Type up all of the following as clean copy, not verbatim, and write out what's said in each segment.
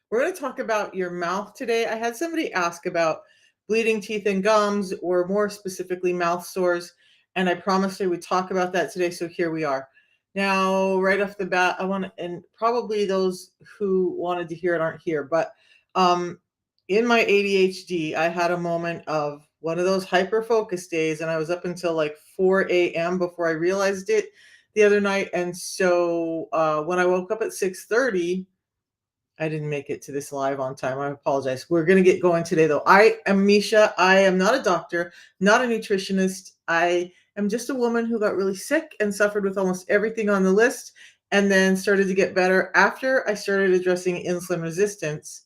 We're going to talk about your mouth today. I had somebody ask about bleeding teeth and gums, or more specifically, mouth sores. And I promised I would talk about that today. So here we are. Now, right off the bat, I want to, and probably those who wanted to hear it aren't here, but um, in my ADHD, I had a moment of one of those hyper focus days, and I was up until like 4 a.m. before I realized it the other night. And so when I woke up at 6:30, I didn't make it to this live on time. I apologize. We're going to get going today, though. I am Misha. I am not a doctor, not a nutritionist. I am just a woman who got really sick and suffered with almost everything on the list, and then started to get better after I started addressing insulin resistance.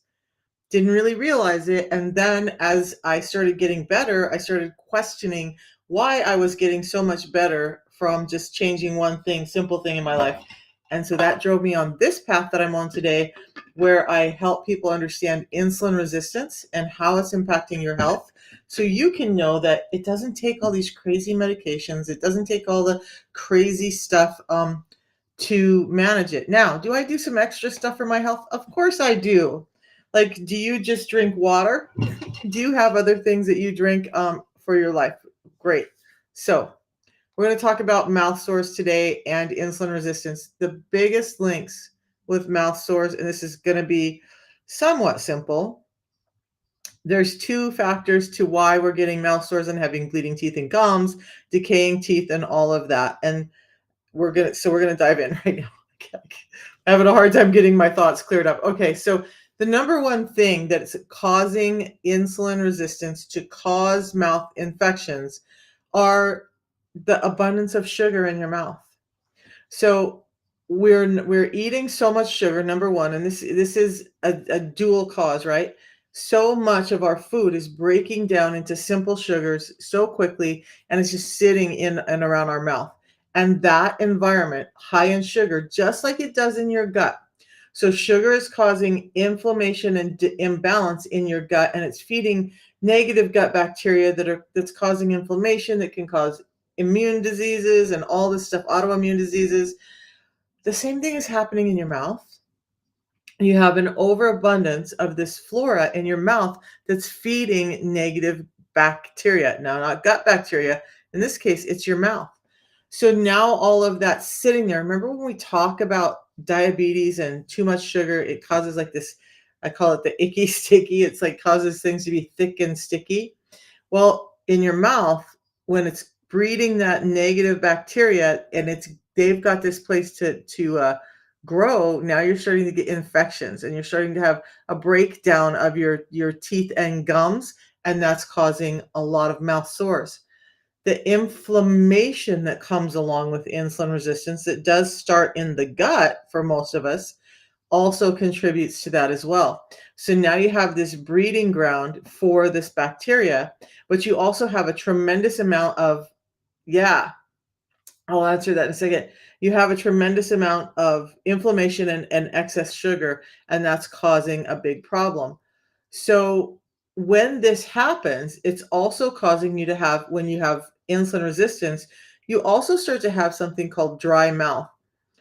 Didn't really realize it. And then as I started getting better, I started questioning why I was getting so much better from just changing one thing, simple thing in my life. And so that drove me on this path that I'm on today, where I help people understand insulin resistance and how it's impacting your health. So you can know that it doesn't take all these crazy medications. It doesn't take all the crazy stuff to manage it. Now, do I do some extra stuff for my health? Of course I do. Like, do you just drink water? Do you have other things that you drink for your life? Great. So we're going to talk about mouth sores today and insulin resistance. The biggest links with mouth sores, and this is going to be somewhat simple. There's two factors to why we're getting mouth sores and having bleeding teeth and gums, decaying teeth, and all of that. And we're gonna dive in right now. I'm having a hard time getting my thoughts cleared up. Okay, so the number one thing that's causing insulin resistance to cause mouth infections are the abundance of sugar in your mouth. So we're eating so much sugar, number one, and this is a dual cause, right? So much of our food is breaking down into simple sugars so quickly, and it's just sitting in and around our mouth. And that environment, high in sugar, just like it does in your gut. So sugar is causing inflammation and imbalance in your gut, and it's feeding negative gut bacteria that's causing inflammation that can cause immune diseases and all this stuff, autoimmune diseases. The same thing is happening in your mouth. You have an overabundance of this flora in your mouth that's feeding negative bacteria. Now, not gut bacteria. In this case, it's your mouth. So now all of that's sitting there. Remember when we talk about diabetes and too much sugar, it causes like this, I call it the icky sticky. It's like causes things to be thick and sticky. Well, in your mouth, when it's breeding that negative bacteria and they've got this place to grow, now you're starting to get infections and you're starting to have a breakdown of your teeth and gums, and that's causing a lot of mouth sores. The inflammation that comes along with insulin resistance, that does start in the gut for most of us, also contributes to that as well. So now you have this breeding ground for this bacteria, but you also have a tremendous amount of, yeah, I'll answer that in a second. You have a tremendous amount of inflammation and excess sugar, and that's causing a big problem. So when this happens, it's also causing you to have, when you have insulin resistance, you also start to have something called dry mouth.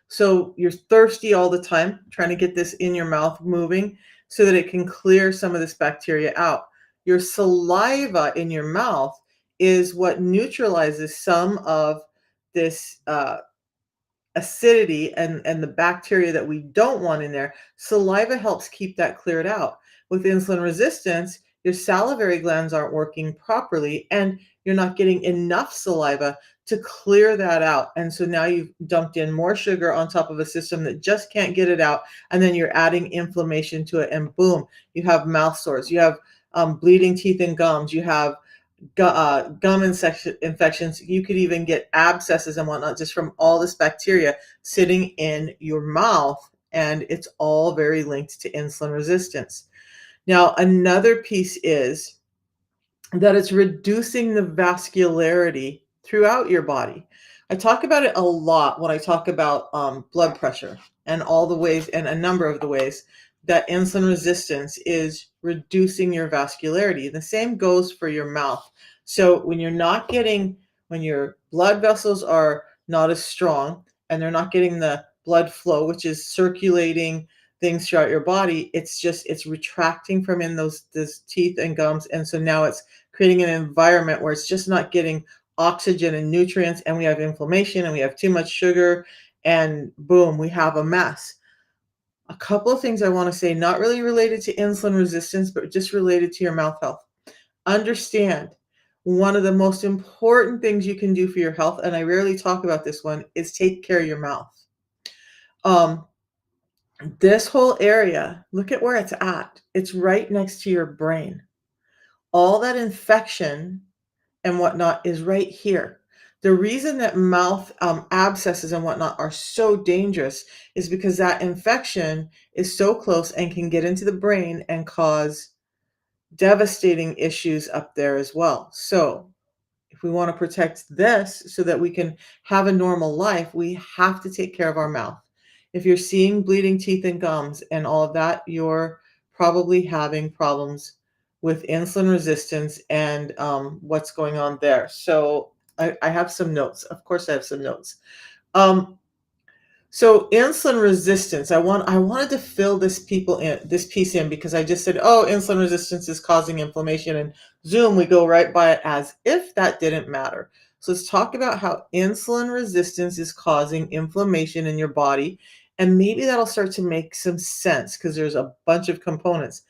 So you're thirsty all the time, trying to get this in your mouth moving so that it can clear some of this bacteria out. Your saliva in your mouth is what neutralizes some of this acidity and the bacteria that we don't want in there. Saliva helps keep that cleared out. With insulin resistance, your salivary glands aren't working properly, and you're not getting enough saliva to clear that out. And so now you've dumped in more sugar on top of a system that just can't get it out. And then you're adding inflammation to it, and boom, you have mouth sores. You have bleeding teeth and gums. You have gum infections. You could even get abscesses and whatnot just from all this bacteria sitting in your mouth. And it's all very linked to insulin resistance. Now, another piece is that it's reducing the vascularity throughout your body. I talk about it a lot when I talk about blood pressure and all the ways, and a number of the ways that insulin resistance is reducing your vascularity. The same goes for your mouth. So when your blood vessels are not as strong and they're not getting the blood flow, which is circulating things throughout your body, it's retracting from in those teeth and gums, and so now it's creating an environment where it's just not getting oxygen and nutrients, and we have inflammation and we have too much sugar, and boom, we have a mess. A couple of things I want to say, not really related to insulin resistance, but just related to your mouth health. Understand, one of the most important things you can do for your health, and I rarely talk about this one, is take care of your mouth. Um, this whole area, look at where it's at. It's right next to your brain. All that infection and whatnot is right here. The reason that mouth abscesses and whatnot are so dangerous is because that infection is so close and can get into the brain and cause devastating issues up there as well. So if we want to protect this so that we can have a normal life, we have to take care of our mouth. If you're seeing bleeding teeth and gums and all of that, you're probably having problems with insulin resistance and what's going on there. So I have some notes. Of course, I have some notes. Um, so insulin resistance, I wanted to fill this piece in because I just said, oh, insulin resistance is causing inflammation, and zoom, we go right by it as if that didn't matter. So let's talk about how insulin resistance is causing inflammation in your body, and maybe that'll start to make some sense because there's a bunch of components.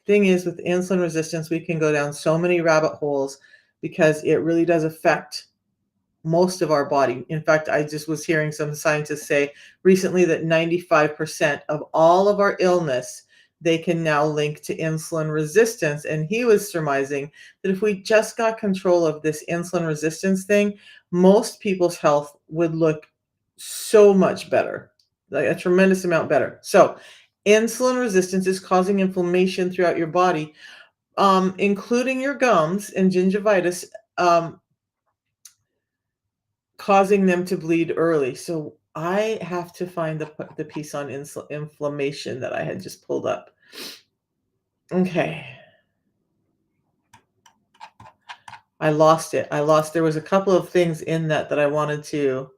Thing is, with insulin resistance, we can go down so many rabbit holes because it really does affect most of our body. In fact, I just was hearing some scientists say recently that 95% of all of our illness they can now link to insulin resistance. And he was surmising that if we just got control of this insulin resistance thing, most people's health would look so much better, like a tremendous amount better. So, insulin resistance is causing inflammation throughout your body, including your gums and gingivitis. Causing them to bleed early. So I have to find the piece on inflammation that I had just pulled up. Okay. I lost it. There was a couple of things in that I wanted to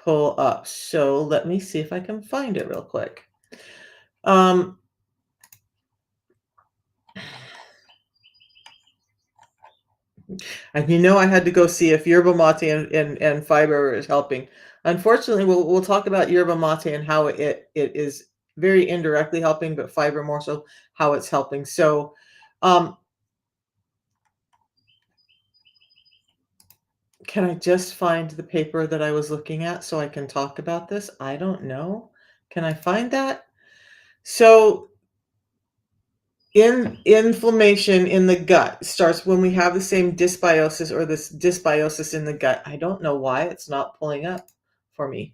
pull up. So let me see if I can find it real quick. And I had to go see if yerba mate and fiber is helping. Unfortunately, we'll talk about yerba mate and how it is very indirectly helping, but fiber more so how it's helping. So, can I just find the paper that I was looking at so I can talk about this? I don't know. Can I find that? So, inflammation in the gut starts when we have the same dysbiosis or this dysbiosis in the gut. I don't know why it's not pulling up for me.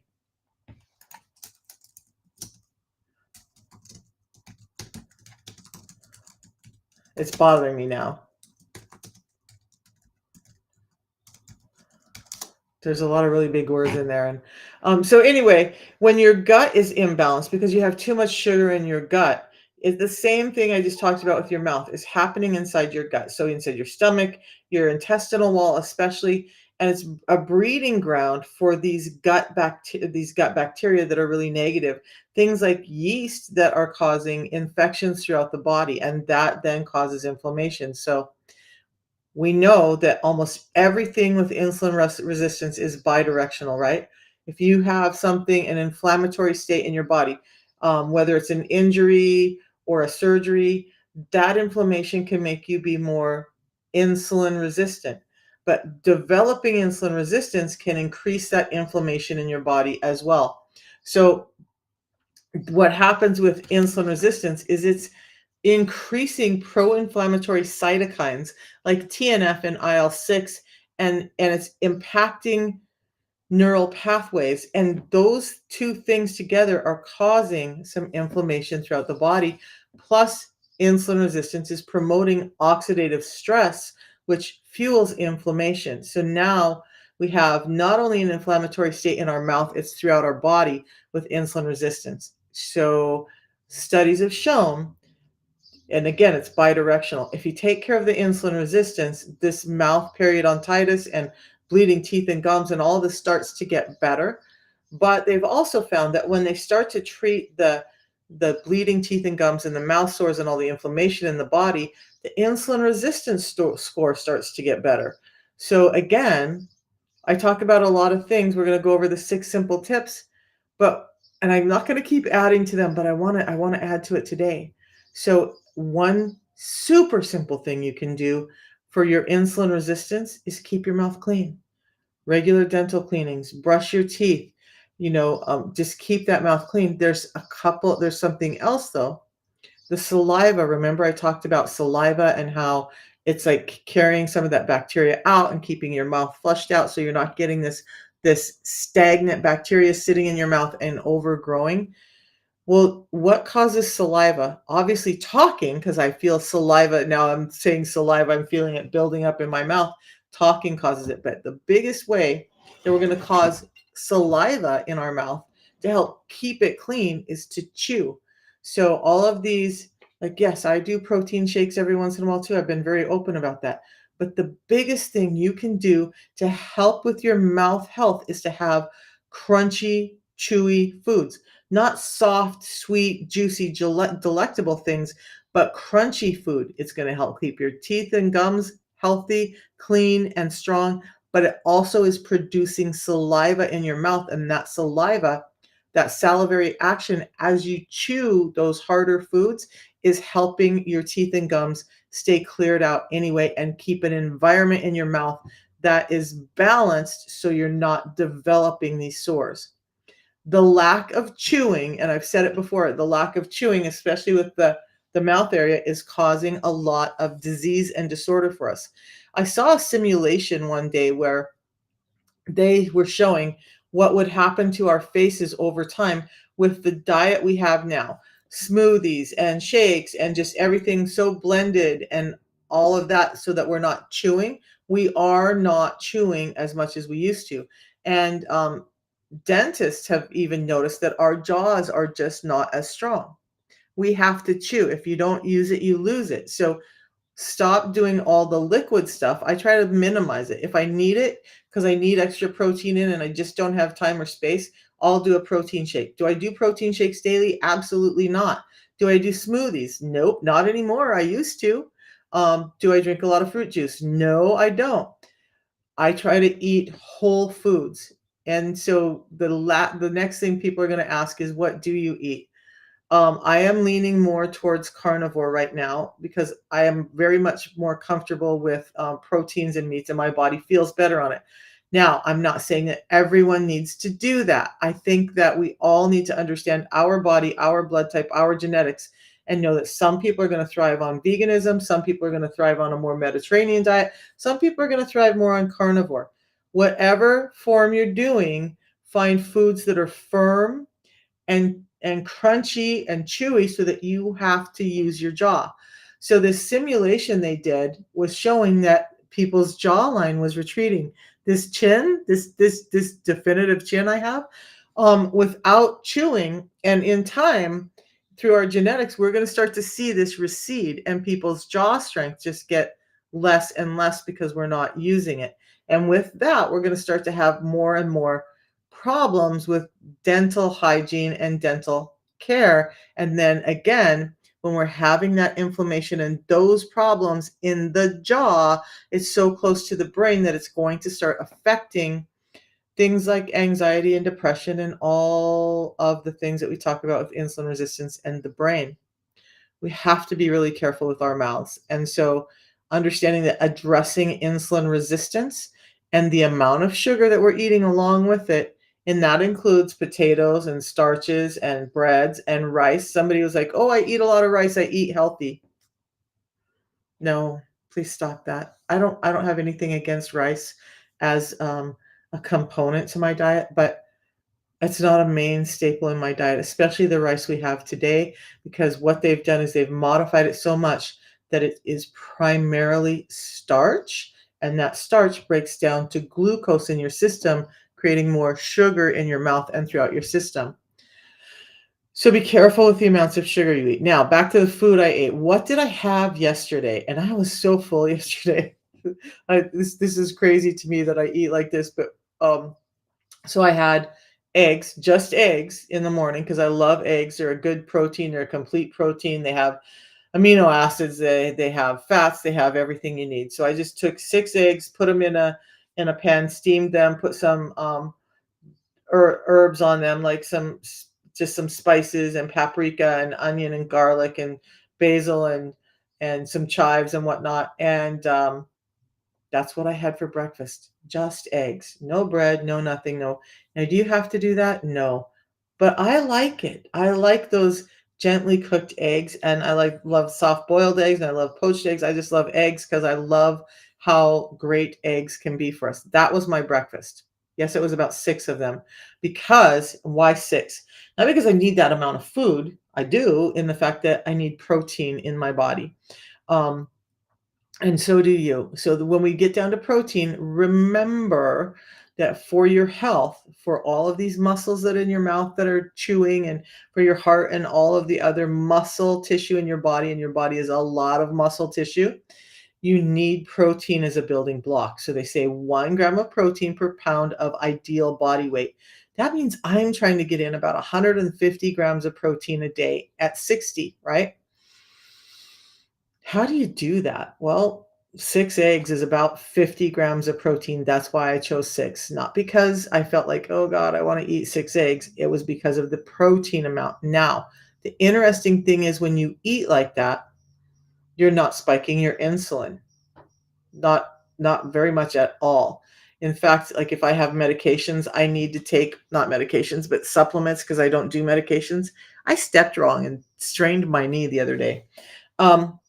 It's bothering me now. There's a lot of really big words in there. And so anyway, when your gut is imbalanced because you have too much sugar in your gut, it's the same thing I just talked about with your mouth is happening inside your gut. So inside your stomach, your intestinal wall especially, and it's a breeding ground for these gut bacteria that are really negative. Things like yeast that are causing infections throughout the body, and that then causes inflammation. So we know that almost everything with insulin resistance is bidirectional, right? If you have an inflammatory state in your body, whether it's an injury or a surgery, that inflammation can make you be more insulin resistant. But developing insulin resistance can increase that inflammation in your body as well. So, what happens with insulin resistance is it's increasing pro-inflammatory cytokines like TNF and IL-6, and it's impacting neural pathways, and those two things together are causing some inflammation throughout the body. Plus, insulin resistance is promoting oxidative stress, which fuels inflammation. So now we have not only an inflammatory state in our mouth, it's throughout our body with insulin resistance. So studies have shown, and again, it's bidirectional. If you take care of the insulin resistance, this mouth periodontitis and bleeding teeth and gums and all this starts to get better. But they've also found that when they start to treat the bleeding teeth and gums and the mouth sores and all the inflammation in the body, the insulin resistance score starts to get better. So again, I talk about a lot of things. We're going to go over the 6 simple tips, but and I'm not going to keep adding to them, but I want to add to it today. So one super simple thing you can do for your insulin resistance is keep your mouth clean. Regular dental cleanings, brush your teeth, just keep that mouth clean. There's something else though. The saliva, remember I talked about saliva and how it's like carrying some of that bacteria out and keeping your mouth flushed out so you're not getting this stagnant bacteria sitting in your mouth and overgrowing. Well, what causes saliva? Obviously talking, because I feel saliva now. I'm saying saliva, I'm feeling it building up in my mouth. Talking causes it, but the biggest way that we're going to cause saliva in our mouth to help keep it clean is to chew. So all of these, like, yes, I do protein shakes every once in a while too. I've been very open about that. But the biggest thing you can do to help with your mouth health is to have crunchy, chewy foods. Not soft, sweet, juicy, delectable things, but crunchy food. It's going to help keep your teeth and gums healthy, clean, and strong. But it also is producing saliva in your mouth. And that saliva, that salivary action as you chew those harder foods, is helping your teeth and gums stay cleared out anyway and keep an environment in your mouth that is balanced so you're not developing these sores. The lack of chewing, and I've said it before, the lack of chewing, especially with the mouth area, is causing a lot of disease and disorder for us. I saw a simulation one day where they were showing what would happen to our faces over time with the diet we have now. Smoothies and shakes and just everything so blended and all of that, so that we're not chewing. We are not chewing as much as we used to. And dentists have even noticed that our jaws are just not as strong. We have to chew. If you don't use it, you lose it. So stop doing all the liquid stuff. I try to minimize it. If I need it, because I need extra protein in and I just don't have time or space, I'll do a protein shake. Do I do protein shakes daily? Absolutely not. Do I do smoothies? Nope, not anymore. I used to. Do I drink a lot of fruit juice? No, I don't. I try to eat whole foods. And so the next thing people are going to ask is, what do you eat? I am leaning more towards carnivore right now because I am very much more comfortable with proteins and meats, and my body feels better on it. Now, I'm not saying that everyone needs to do that. I think that we all need to understand our body, our blood type, our genetics, and know that some people are going to thrive on veganism, some people are going to thrive on a more Mediterranean diet, some people are going to thrive more on carnivore. Whatever form you're doing, find foods that are firm and crunchy and chewy so that you have to use your jaw. So this simulation they did was showing that people's jawline was retreating. This chin, this definitive chin I have, without chewing, and in time, through our genetics, we're going to start to see this recede, and people's jaw strength just get less and less because we're not using it. And with that, we're going to start to have more and more problems with dental hygiene and dental care. And then again, when we're having that inflammation and those problems in the jaw, it's so close to the brain that it's going to start affecting things like anxiety and depression and all of the things that we talk about with insulin resistance and the brain. We have to be really careful with our mouths. And so understanding that addressing insulin resistance and the amount of sugar that we're eating along with it, and that includes potatoes and starches and breads and rice. Somebody was like, "Oh, I eat a lot of rice. I eat healthy." No, please stop that. I don't have anything against rice as a component to my diet, but it's not a main staple in my diet, especially the rice we have today, because what they've done is they've modified it so much that it is primarily starch, and that starch breaks down to glucose in your system, creating more sugar in your mouth and throughout your system. So be careful with the amounts of sugar you eat. Now, back to the food I ate. What did I have yesterday? And I was so full yesterday. This is crazy to me that I eat like this, but so I had eggs, just eggs in the morning because I love eggs. They're a good protein. They're a complete protein. They have amino acids. They have fats. They have everything you need. So I just took 6 eggs, put them in a pan, steamed them, put some herbs on them, like just some spices and paprika and onion and garlic and basil and some chives and whatnot. And that's what I had for breakfast. Just eggs. No bread, no nothing, no. Now, do you have to do that? No. But I like it. I like those gently cooked eggs, and I love soft boiled eggs, and I love poached eggs. I just love eggs because I love how great eggs can be for us. That was my breakfast. Yes, it was about 6 of them. Because why 6? Not because I need that amount of food. I do, in the fact that I need protein in my body. Um, and so do you. So when we get down to protein, remember that for your health, for all of these muscles that are in your mouth that are chewing, and for your heart and all of the other muscle tissue in your body, and your body is a lot of muscle tissue, you need protein as a building block. So they say 1 gram of protein per pound of ideal body weight. That means I'm trying to get in about 150 grams of protein a day at 60, right? How do you do that? Well, 6 eggs is about 50 grams of protein. That's why I chose 6. Not because I felt like, oh God, I want to eat 6 eggs. It was because of the protein amount. Now, the interesting thing is when you eat like that, you're not spiking your insulin. Not very much at all. In fact, like if I have medications, I need to take not medications, but supplements because I don't do medications. I stepped wrong and strained my knee the other day. Um,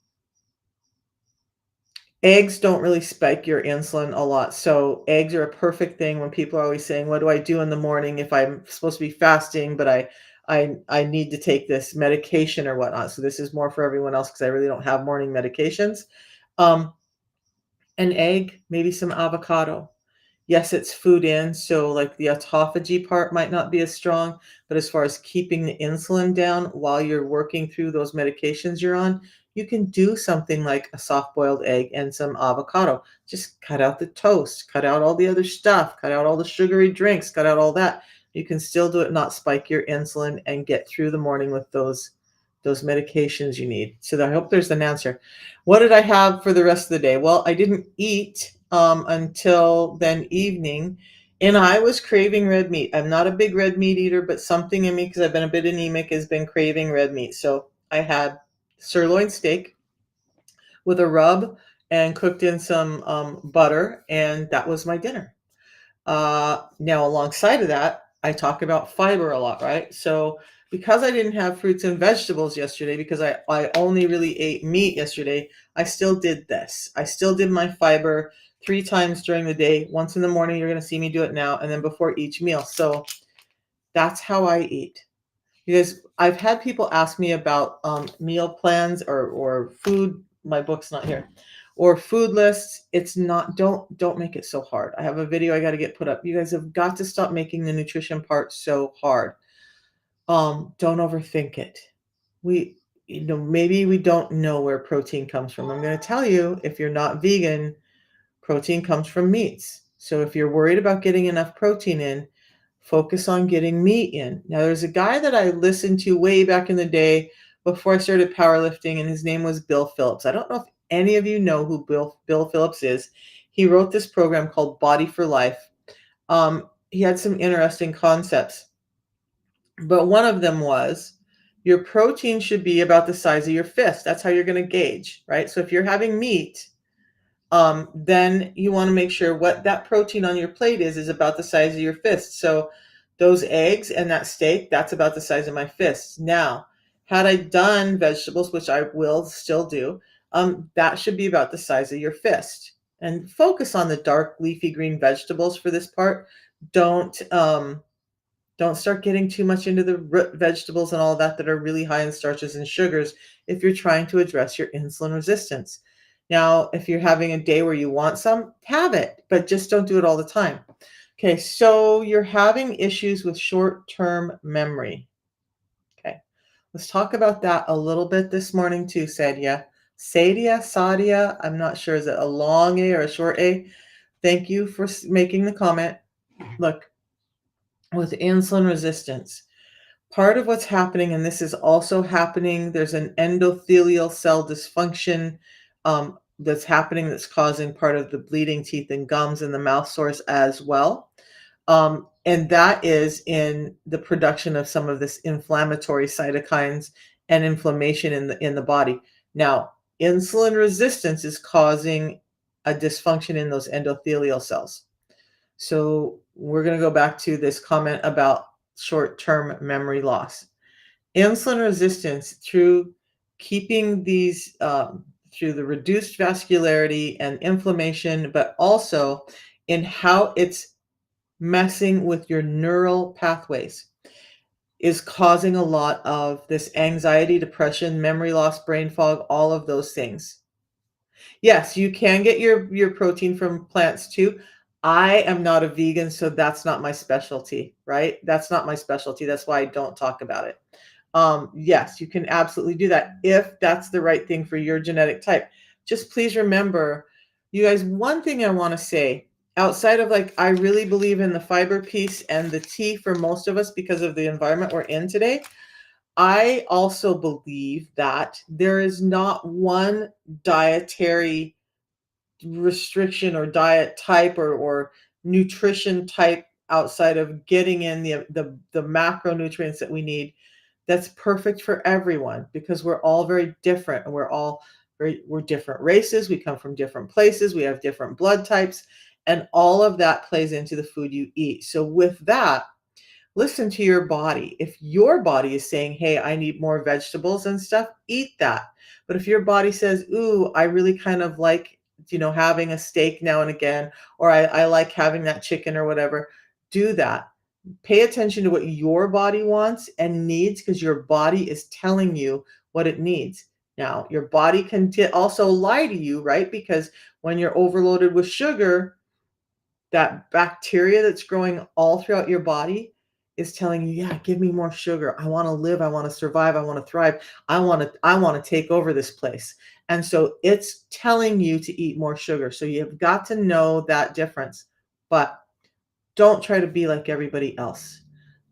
Eggs don't really spike your insulin a lot, so eggs are a perfect thing when people are always saying, "What do I do in the morning if I'm supposed to be fasting, but I need to take this medication or whatnot?" So this is more for everyone else because I really don't have morning medications. Um, an egg, maybe some avocado. Yes, it's food in, so like the autophagy part might not be as strong, but as far as keeping the insulin down while you're working through those medications you're on, you can do something like a soft boiled egg and some avocado. Just cut out the toast, cut out all the other stuff, cut out all the sugary drinks, cut out all that. You can still do it, not spike your insulin and get through the morning with those medications you need. So I hope there's an answer. What did I have for the rest of the day? Well, I didn't eat until then evening, and I was craving red meat. I'm not a big red meat eater, but something in me, because I've been a bit anemic, has been craving red meat. So I had sirloin steak with a rub and cooked in some butter, and that was my dinner. Now, alongside of that, I talk about fiber a lot, right? So, because I didn't have fruits and vegetables yesterday, because I only really ate meat yesterday, I still did this. I still did my fiber 3 times during the day. Once in the morning, you're going to see me do it now, and then before each meal. So, that's how I eat. Because I've had people ask me about meal plans or food. My book's not here, or food lists. It's not. Don't make it so hard. I have a video I got to get put up. You guys have got to stop making the nutrition part so hard. Don't overthink it. We, maybe we don't know where protein comes from. I'm going to tell you, if you're not vegan, protein comes from meats. So if you're worried about getting enough protein in, focus on getting meat in. Now, there's a guy that I listened to way back in the day before I started powerlifting, and his name was Bill Phillips. I don't know if any of you know who Bill Phillips is. He wrote this program called Body for Life. He had some interesting concepts, but one of them was your protein should be about the size of your fist. That's how you're going to gauge, right? So if you're having meat, then you want to make sure what that protein on your plate is about the size of your fist. So those eggs and that steak, that's about the size of my fist. Now, had I done vegetables, which I will still do, that should be about the size of your fist. And focus on the dark leafy green vegetables for this part. Don't start getting too much into the root vegetables and all that are really high in starches and sugars if you're trying to address your insulin resistance. Now, if you're having a day where you want some, have it, but just don't do it all the time. Okay, so you're having issues with short-term memory. Okay, let's talk about that a little bit this morning too, Sadia. Sadia, I'm not sure, is it a long A or a short A? Thank you for making the comment. Look, with insulin resistance. Part of what's happening, and this is also happening, there's an endothelial cell dysfunction that's happening that's causing part of the bleeding teeth and gums and the mouth sores as well. And that is in the production of some of this inflammatory cytokines and inflammation in the body. Now, insulin resistance is causing a dysfunction in those endothelial cells. So we're going to go back to this comment about short-term memory loss. Insulin resistance through keeping these through the reduced vascularity and inflammation, but also in how it's messing with your neural pathways is causing a lot of this anxiety, depression, memory loss, brain fog, all of those things. Yes, you can get your protein from plants too. I am not a vegan, so that's not my specialty, right? That's not my specialty. That's why I don't talk about it. Yes, you can absolutely do that if that's the right thing for your genetic type. Just please remember, you guys, one thing I want to say outside of like, I really believe in the fiber piece and the tea for most of us because of the environment we're in today. I also believe that there is not one dietary restriction or diet type or nutrition type outside of getting in the macronutrients that we need that's perfect for everyone because we're all very different and we're different races, we come from different places, we have different blood types, and all of that plays into the food you eat. So with that, listen to your body. If your body is saying, hey, I need more vegetables and stuff, eat that. But if your body says, ooh, I really kind of like, having a steak now and again, or I like having that chicken or whatever, do that. Pay attention to what your body wants and needs because your body is telling you what it needs. Now, your body can also lie to you, right? Because when you're overloaded with sugar, that bacteria that's growing all throughout your body is telling you, yeah, give me more sugar. I want to live, I want to survive, I want to thrive. I want to take over this place. And so it's telling you to eat more sugar. So you've got to know that difference. But don't try to be like everybody else.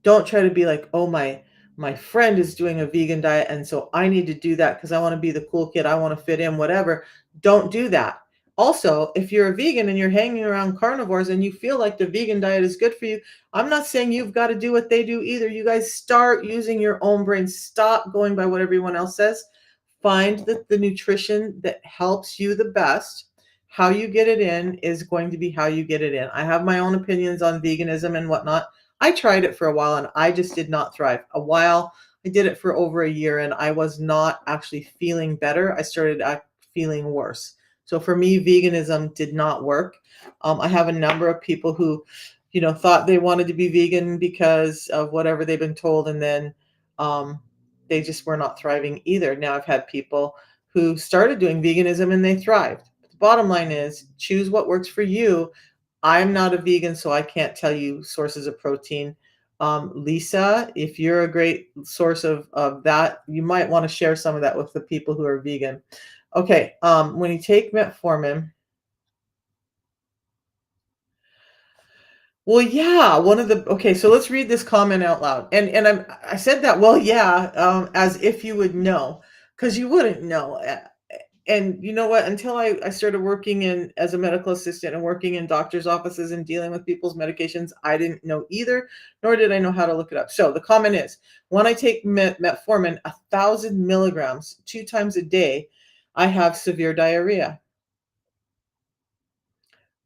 Don't try to be like, oh, my friend is doing a vegan diet and so I need to do that because I want to be the cool kid. I want to fit in, whatever. Don't do that. Also, if you're a vegan and you're hanging around carnivores and you feel like the vegan diet is good for you, I'm not saying you've got to do what they do either. You guys start using your own brain. Stop going by what everyone else says. Find the nutrition that helps you the best. How you get it in is going to be how you get it in. I have my own opinions on veganism and whatnot. I tried it for a while and I just did not thrive. I did it for over a year and I was not actually feeling better. I started feeling worse. So for me, veganism did not work. I have a number of people who, thought they wanted to be vegan because of whatever they've been told, and then they just were not thriving either. Now I've had people who started doing veganism and they thrived. But the bottom line is choose what works for you. I'm not a vegan, so I can't tell you sources of protein. Lisa, if you're a great source of that, you might want to share some of that with the people who are vegan. Okay, when you take metformin, well, yeah, okay, so let's read this comment out loud. And I said that, well, yeah, as if you would know, because you wouldn't know. And you know what? Until I started working as a medical assistant and working in doctors' offices and dealing with people's medications, I didn't know either, nor did I know how to look it up. So the comment is, when I take metformin, 1,000 milligrams 2 times a day, I have severe diarrhea.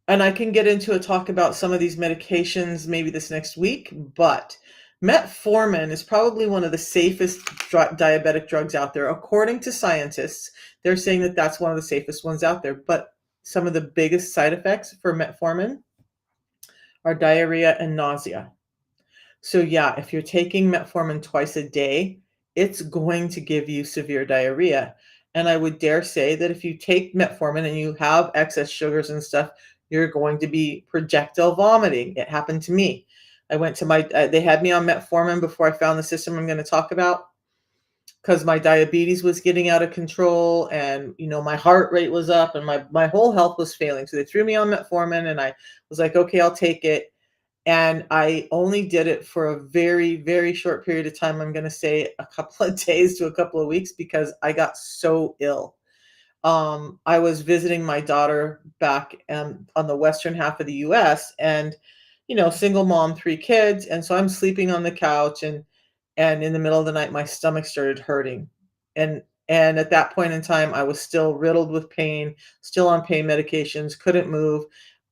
And I can get into a talk about some of these medications maybe this next week, but metformin is probably one of the safest diabetic drugs out there. According to scientists, they're saying that that's one of the safest ones out there. But some of the biggest side effects for metformin are diarrhea and nausea. So yeah, if you're taking metformin twice a day, it's going to give you severe diarrhea. And I would dare say that if you take metformin and you have excess sugars and stuff, you're going to be projectile vomiting. It happened to me. I went to they had me on metformin before I found the system I'm going to talk about because my diabetes was getting out of control and, my heart rate was up and my whole health was failing. So they threw me on metformin and I was like, okay, I'll take it. And I only did it for a very, very short period of time. I'm going to say a couple of days to a couple of weeks because I got so ill. I was visiting my daughter back on the western half of the US, and single mom, 3 kids, and so I'm sleeping on the couch, and in the middle of the night my stomach started hurting. And at that point in time I was still riddled with pain, still on pain medications, couldn't move,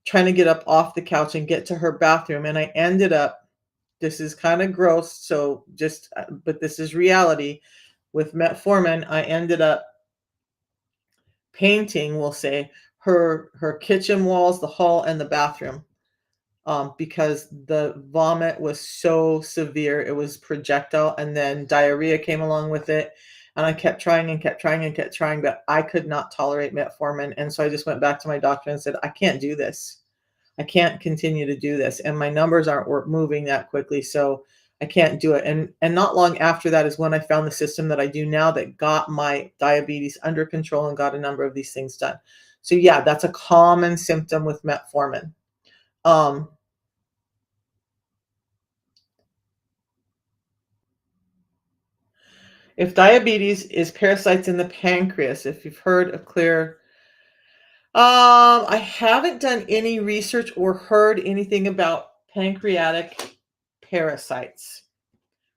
trying to get up off the couch and get to her bathroom, and I ended up, this is kind of gross, so just but this is reality, with metformin I ended up painting, we'll say, her kitchen walls, the hall, and the bathroom, because the vomit was so severe. It was projectile, and then diarrhea came along with it. And I kept trying and kept trying and kept trying, but I could not tolerate metformin. And so I just went back to my doctor and said, I can't do this. I can't continue to do this. And my numbers aren't moving that quickly. So I can't do it. And not long after that is when I found the system that I do now that got my diabetes under control and got a number of these things done. So yeah, that's a common symptom with metformin. Um, if diabetes is parasites in the pancreas, if you've heard of clear, I haven't done any research or heard anything about pancreatic parasites.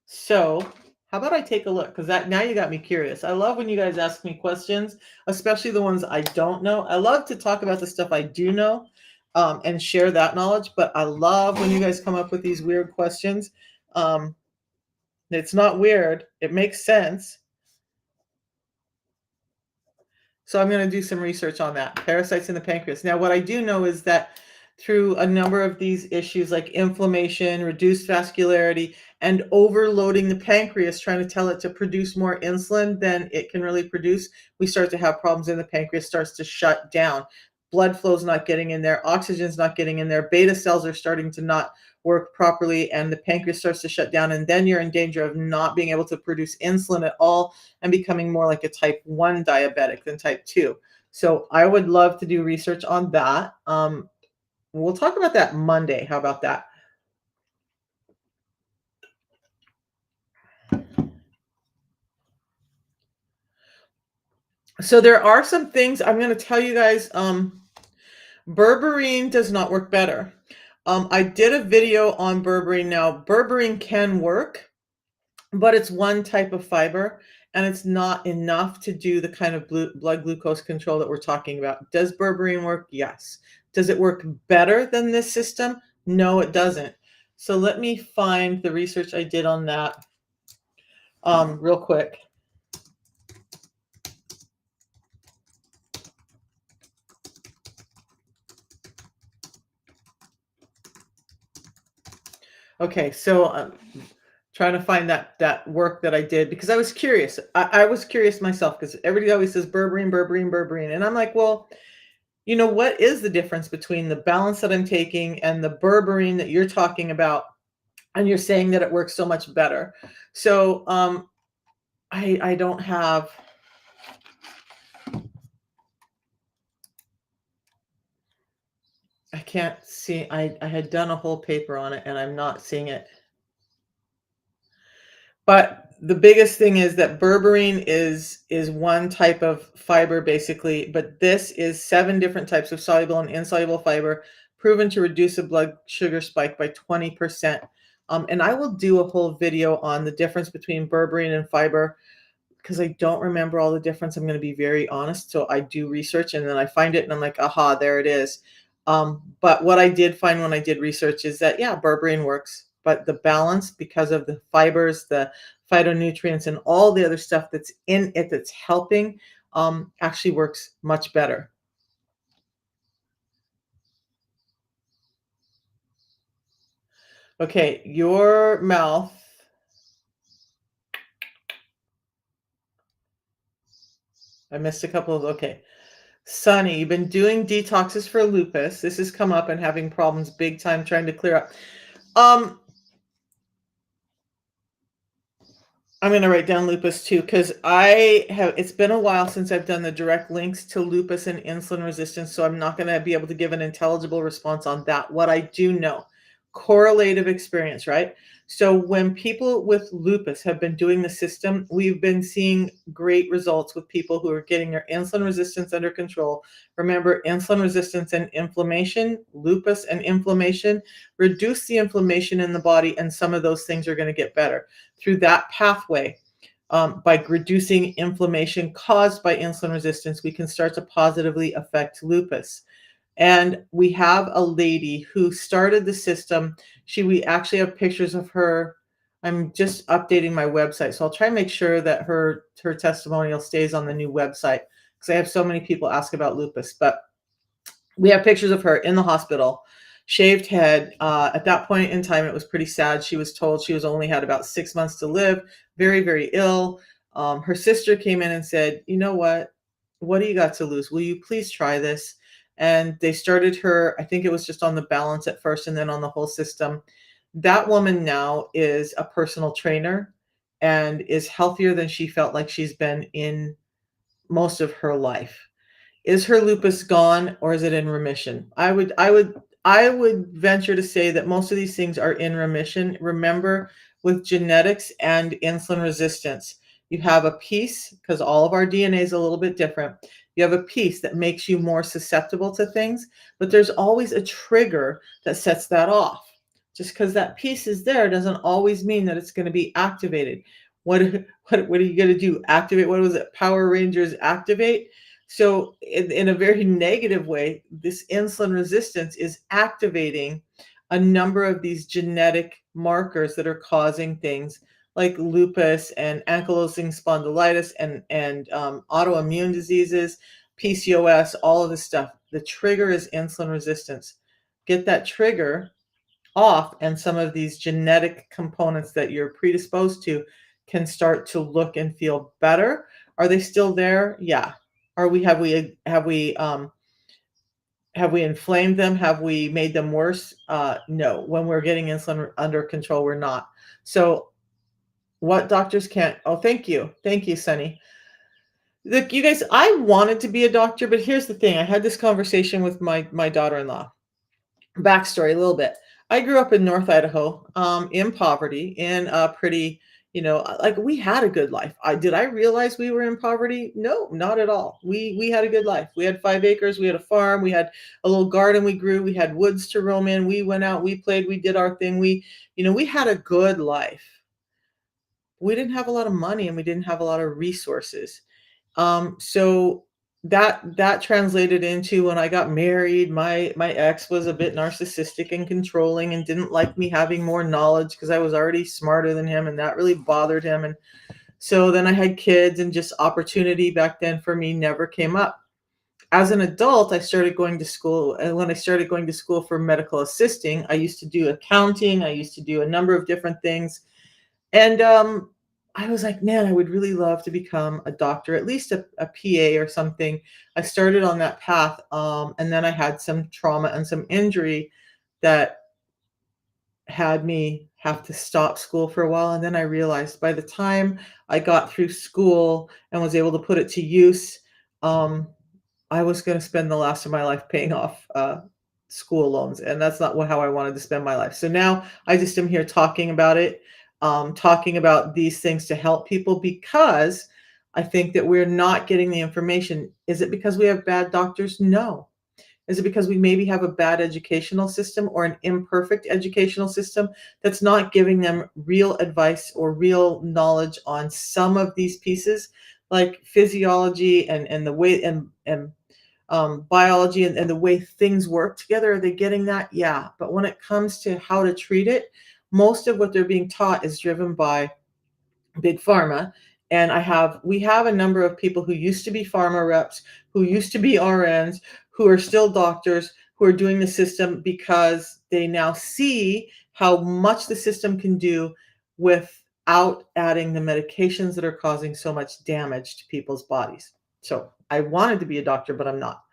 So, how about I take a look? Because that now you got me curious. I love when you guys ask me questions, especially the ones I don't know. I love to talk about the stuff I do know, and share that knowledge. But I love when you guys come up with these weird questions. Um, it's not weird; it makes sense. So I'm going to do some research on that. Parasites in the pancreas. Now, what I do know is that through a number of these issues like inflammation, reduced vascularity, and overloading the pancreas, trying to tell it to produce more insulin than it can really produce, we start to have problems in the pancreas, starts to shut down. Blood flow's not getting in there, oxygen's not getting in there, beta cells are starting to not work properly, and the pancreas starts to shut down, and then you're in danger of not being able to produce insulin at all and becoming more like a type 1 diabetic than type 2. So I would love to do research on that. We'll talk about that Monday. How about that? So there are some things I'm going to tell you guys. Berberine does not work better. I did a video on berberine. Now, berberine can work, but it's one type of fiber, and it's not enough to do the kind of blood glucose control that we're talking about. Does berberine work? Yes. Does it work better than this system? No, it doesn't. So let me find the research I did on that real quick. Okay, so I'm trying to find that work that I did because I was curious. I was curious myself because everybody always says berberine, berberine, berberine, and I'm like, well, what is the difference between the balance that I'm taking and the berberine that you're talking about? And you're saying that it works so much better. So I don't have. I can't see. I had done a whole paper on it, and I'm not seeing it. But the biggest thing is that berberine is one type of fiber basically, but this is 7 different types of soluble and insoluble fiber proven to reduce a blood sugar spike by 20%. And I will do a whole video on the difference between berberine and fiber because I don't remember all the difference. I'm going to be very honest. So I do research and then I find it and I'm like, aha, there it is. But what I did find when I did research is that, yeah, berberine works, but the balance, because of the fibers, the phytonutrients, and all the other stuff that's in it that's helping, actually works much better. Okay, your mouth. I missed a couple of, okay. Sunny, you've been doing detoxes for lupus. This has come up and having problems big time trying to clear up. I'm going to write down lupus too, because it's been a while since I've done the direct links to lupus and insulin resistance. So I'm not going to be able to give an intelligible response on that. What I do know, correlative experience, right? So when people with lupus have been doing the system, we've been seeing great results with people who are getting their insulin resistance under control. Remember, insulin resistance and inflammation, lupus and inflammation, reduce the inflammation in the body, and some of those things are going to get better through that pathway. By reducing inflammation caused by insulin resistance, we can start to positively affect lupus. And we have a lady who started the system. We actually have pictures of her. I'm just updating my website, so I'll try and make sure that her testimonial stays on the new website because I have so many people ask about lupus. But we have pictures of her in the hospital, shaved head. At that point in time, it was pretty sad. She was told she was only had about 6 months to live, very, very ill. Her sister came in and said, "You know what? What do you got to lose? Will you please try this?" And they started her, I think it was just on the balance at first and then on the whole system. That woman now is a personal trainer and is healthier than she felt like she's been in most of her life. Is her lupus gone or is it in remission? I would venture to say that most of these things are in remission. Remember, with genetics and insulin resistance, you have a piece, because all of our DNA is a little bit different. You have a piece that makes you more susceptible to things, but there's always a trigger that sets that off. Just because that piece is there doesn't always mean that it's going to be activated. What what are you going to do? Activate, what was it? Power Rangers activate? So in a very negative way, this insulin resistance is activating a number of these genetic markers that are causing things like lupus and ankylosing spondylitis and autoimmune diseases, PCOS, all of this stuff. The trigger is insulin resistance. Get that trigger off, and some of these genetic components that you're predisposed to can start to look and feel better. Are they still there? Yeah. Are we have we inflamed them? Have we made them worse? No. When we're getting insulin under control, we're not. So what doctors can't. Oh, thank you. Thank you, Sunny. Look, you guys, I wanted to be a doctor, but here's the thing. I had this conversation with my daughter-in-law. Backstory a little bit. I grew up in North Idaho, in poverty, in a pretty, like we had a good life. Did I realize we were in poverty? No, not at all. We had a good life. We had 5 acres. We had a farm. We had a little garden we grew. We had woods to roam in. We went out. We played. We did our thing. We had a good life. We didn't have a lot of money and we didn't have a lot of resources. So that translated into when I got married, my ex was a bit narcissistic and controlling and didn't like me having more knowledge because I was already smarter than him, and that really bothered him. And so then I had kids, and just opportunity back then for me never came up. As an adult, I started going to school, and when I started going to school for medical assisting, I used to do accounting, I used to do a number of different things. And I was like, man, I would really love to become a doctor, at least a PA or something. I started on that path. And then I had some trauma and some injury that had me have to stop school for a while. And then I realized by the time I got through school and was able to put it to use, um, I was going to spend the last of my life paying off school loans, and that's not how I wanted to spend my life. So now I just am here talking about it, talking about these things to help people because I think that we're not getting the information. Is it because we have bad doctors? No. Is it because we maybe have a bad educational system or an imperfect educational system that's not giving them real advice or real knowledge on some of these pieces, like physiology and the way and biology and the way things work together? Are they getting that? Yeah. But when it comes to how to treat it, most of what they're being taught is driven by big pharma. And we have a number of people who used to be pharma reps, who used to be RNs, who are still doctors, who are doing the system because they now see how much the system can do without adding the medications that are causing so much damage to people's bodies. So I wanted to be a doctor, but I'm not.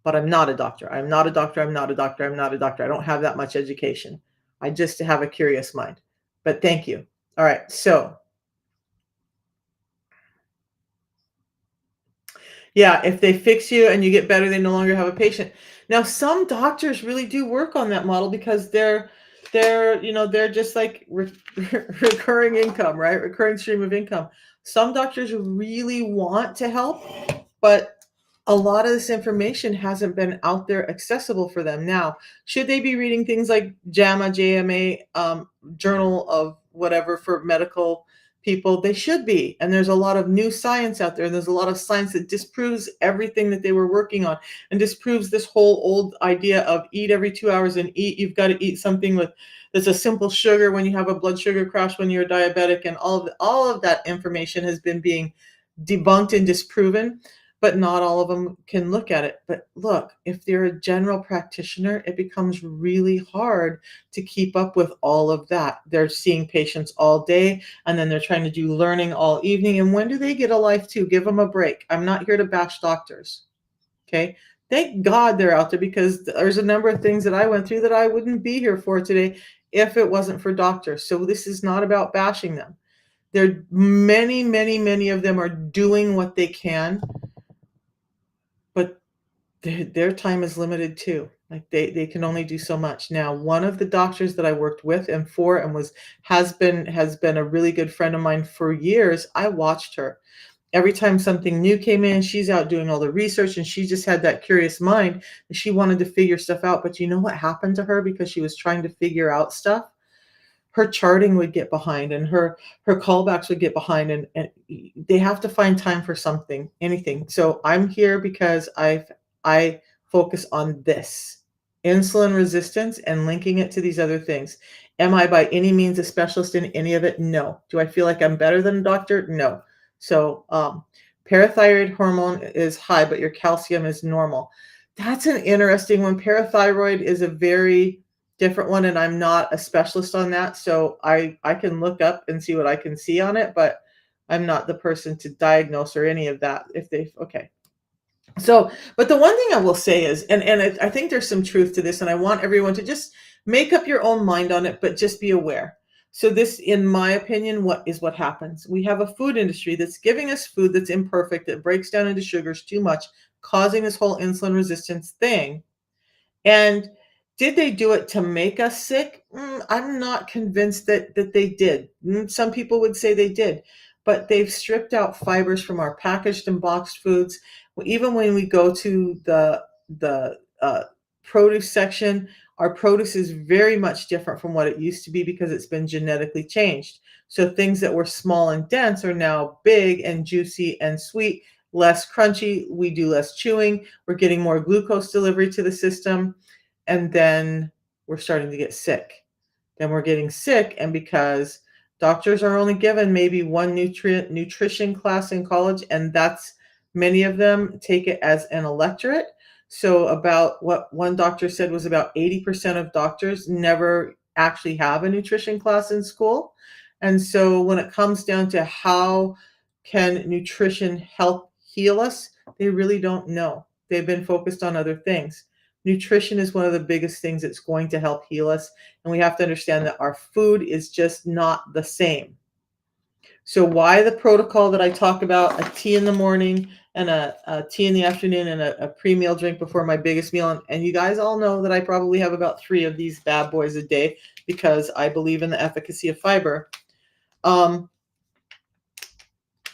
But I'm not a doctor. I'm not a doctor. I'm not a doctor. I'm not a doctor. I don't have that much education. I just have a curious mind. But thank you. All right. So yeah, if they fix you and you get better, they no longer have a patient. Now, some doctors really do work on that model because they're just like recurring income, right? Recurring stream of income. Some doctors really want to help, but a lot of this information hasn't been out there accessible for them. Now, should they be reading things like JAMA, Journal of whatever for medical people? They should be. And there's a lot of new science out there. And there's a lot of science that disproves everything that they were working on and disproves this whole old idea of eat every 2 hours and you've got to eat something with that's a simple sugar when you have a blood sugar crash when you're diabetic, and all of that information has been being debunked and disproven, but not all of them can look at it. But look, if they're a general practitioner, it becomes really hard to keep up with all of that. They're seeing patients all day, and then they're trying to do learning all evening. And when do they get a life too? Give them a break. I'm not here to bash doctors. Okay. Thank God they're out there, because there's a number of things that I went through that I wouldn't be here for today if it wasn't for doctors. So this is not about bashing them. There many, many, many of them are doing what they can, but their time is limited too. Like they can only do so much. Now, one of the doctors that I worked with and for and has been a really good friend of mine for years. I watched her. Every time something new came in, she's out doing all the research, and she just had that curious mind. She wanted to figure stuff out. But you know what happened to her because she was trying to figure out stuff? Her charting would get behind, and her callbacks would get behind, and they have to find time for something, anything. So I'm here because I focus on this insulin resistance and linking it to these other things. Am I by any means a specialist in any of it? No. Do I feel like I'm better than a doctor? No. So parathyroid hormone is high, but your calcium is normal. That's an interesting one. Parathyroid is a very different one, and I'm not a specialist on that. So I can look up and see what I can see on it, but I'm not the person to diagnose or any of that. Okay. So, but the one thing I will say is, and I think there's some truth to this, and I want everyone to just make up your own mind on it, but just be aware. So this, in my opinion, what happens? We have a food industry that's giving us food that's imperfect, that breaks down into sugars too much, causing this whole insulin resistance thing. And did they do it to make us sick? I'm not convinced that they did. Some people would say they did, but they've stripped out fibers from our packaged and boxed foods. Even when we go to the produce section, our produce is very much different from what it used to be because it's been genetically changed. So things that were small and dense are now big and juicy and sweet, less crunchy. We do less chewing. We're getting more glucose delivery to the system. And then we're starting to get sick. Then we're getting sick. And because doctors are only given maybe one nutrition class in college, and that's many of them take it as an electorate. So about what one doctor said was about 80% of doctors never actually have a nutrition class in school. And so when it comes down to how can nutrition help heal us, they really don't know. They've been focused on other things. Nutrition is one of the biggest things that's going to help heal us. And we have to understand that our food is just not the same. So why the protocol that I talk about, a tea in the morning and a tea in the afternoon and a pre-meal drink before my biggest meal. And you guys all know that I probably have about 3 of these bad boys a day because I believe in the efficacy of fiber.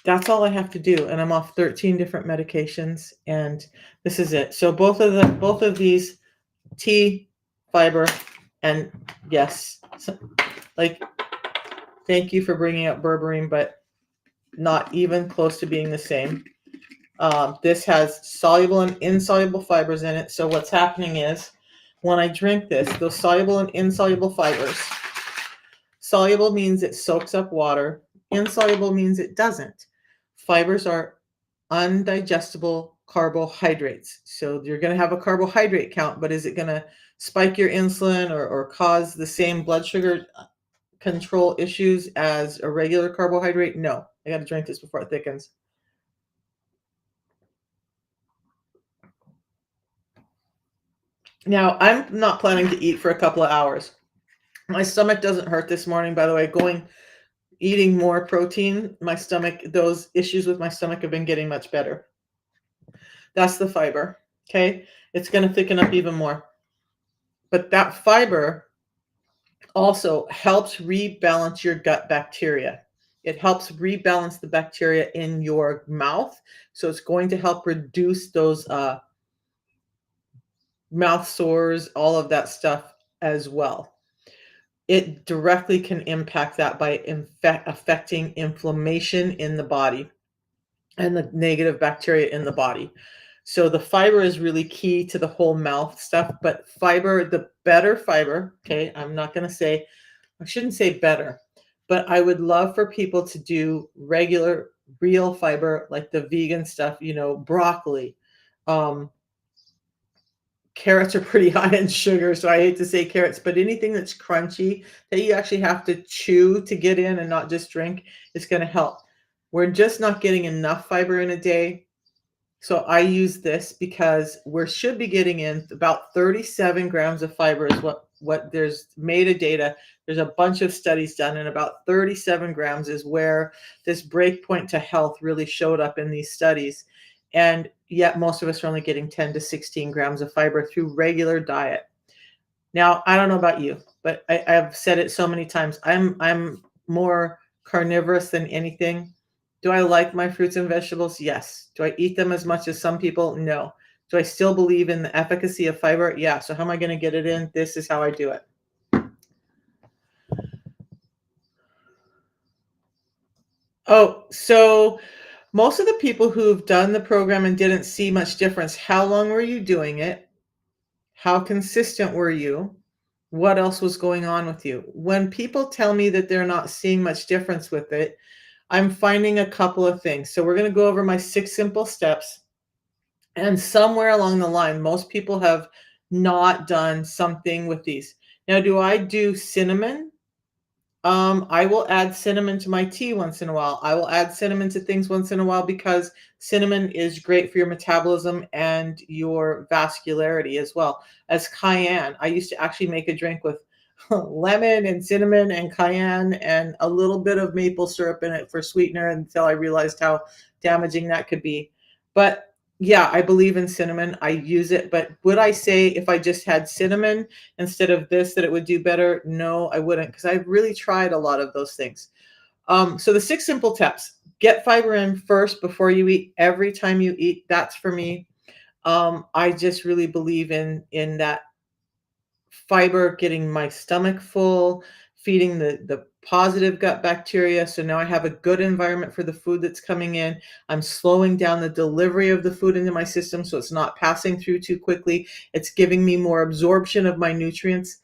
That's all I have to do. And I'm off 13 different medications, and this is it. So both of these, tea, fiber, and yes, like, thank you for bringing up berberine, but not even close to being the same. This has soluble and insoluble fibers in it. So what's happening is when I drink this, those soluble and insoluble fibers, soluble means it soaks up water. Insoluble means it doesn't. Fibers are undigestible carbohydrates. So you're going to have a carbohydrate count, but is it going to spike your insulin or cause the same blood sugar control issues as a regular carbohydrate? No. I got to drink this before it thickens. Now, I'm not planning to eat for a couple of hours. My stomach doesn't hurt this morning, by the way. Eating more protein, my stomach, those issues with my stomach have been getting much better. That's the fiber, okay? It's going to thicken up even more. But that fiber Also helps rebalance your gut bacteria. It helps rebalance the bacteria in your mouth. So it's going to help reduce those mouth sores, all of that stuff as well. It directly can impact that by affecting inflammation in the body and the negative bacteria in the body. So the fiber is really key to the whole mouth stuff, but fiber, the better fiber, okay, I shouldn't say better, but I would love for people to do regular, real fiber, like the vegan stuff, broccoli. Um, Carrots are pretty high in sugar, so I hate to say carrots, but anything that's crunchy that you actually have to chew to get in and not just drink is going to help. We're just not getting enough fiber in a day. So I use this because we should be getting in about 37 grams of fiber is what there's meta data. There's a bunch of studies done, and about 37 grams is where this break point to health really showed up in these studies. And yet most of us are only getting 10 to 16 grams of fiber through regular diet. Now, I don't know about you, but I've said it so many times. I'm more carnivorous than anything. Do I like my fruits and vegetables? Yes. Do I eat them as much as some people? No. Do I still believe in the efficacy of fiber? Yeah. So how am I going to get it in? This is how I do it. Oh, so most of the people who've done the program and didn't see much difference, how long were you doing it? How consistent were you? What else was going on with you? When people tell me that they're not seeing much difference with it, I'm finding a couple of things. So we're going to go over my 6 simple steps. And somewhere along the line, most people have not done something with these. Now, do I do cinnamon? I will add cinnamon to my tea once in a while. I will add cinnamon to things once in a while because cinnamon is great for your metabolism and your vascularity as well as cayenne. I used to actually make a drink with lemon and cinnamon and cayenne and a little bit of maple syrup in it for sweetener until I realized how damaging that could be. But yeah, I believe in cinnamon. I use it. But would I say if I just had cinnamon instead of this that it would do better? No, I wouldn't, because I've really tried a lot of those things. So the 6 simple tips: get fiber in first before you eat. Every time you eat, that's for me. I just really believe in that fiber, getting my stomach full, feeding the positive gut bacteria. So now I have a good environment for the food that's coming in. I'm slowing down the delivery of the food into my system so it's not passing through too quickly. It's giving me more absorption of my nutrients.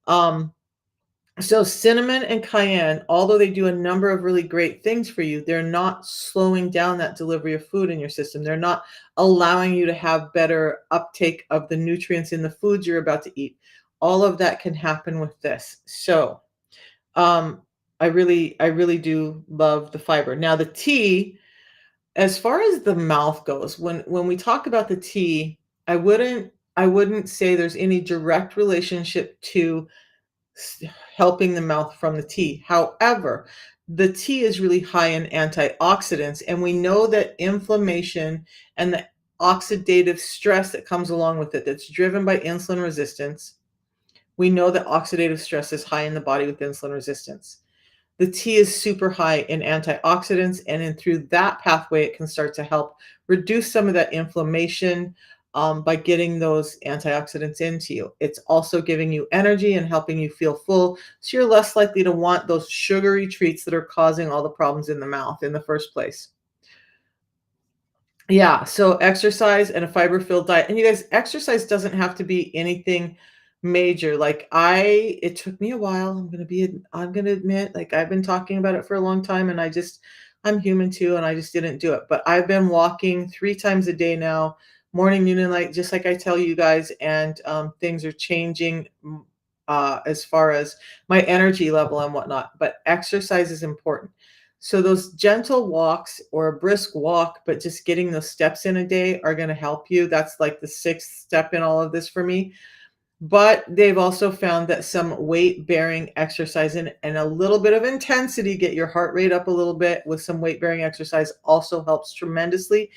So cinnamon and cayenne, although they do a number of really great things for you, they're not slowing down that delivery of food in your system. They're not allowing you to have better uptake of the nutrients in the foods you're about to eat. All of that can happen with this. So I really do love the fiber. Now the tea, as far as the mouth goes, when we talk about the tea, I wouldn't say there's any direct relationship to helping the mouth from the tea. However, the tea is really high in antioxidants, and we know that inflammation and the oxidative stress that comes along with it, that's driven by insulin resistance. We know that oxidative stress is high in the body with insulin resistance. The tea is super high in antioxidants, and then through that pathway, it can start to help reduce some of that inflammation by getting those antioxidants into you. It's also giving you energy and helping you feel full, so you're less likely to want those sugary treats that are causing all the problems in the mouth in the first place. Yeah, so exercise and a fiber-filled diet. And you guys, exercise doesn't have to be anything major. Like it took me a while. I'm gonna admit, like I've been talking about it for a long time, and I'm human too, and I just didn't do it. But I've been walking 3 times a day now, morning, noon, and night, just like I tell you guys, and things are changing as far as my energy level and whatnot. But exercise is important. So those gentle walks or a brisk walk, but just getting those steps in a day are going to help you. That's like the 6th step in all of this for me. But they've also found that some weight-bearing exercise and a little bit of intensity, get your heart rate up a little bit with some weight-bearing exercise, also helps tremendously.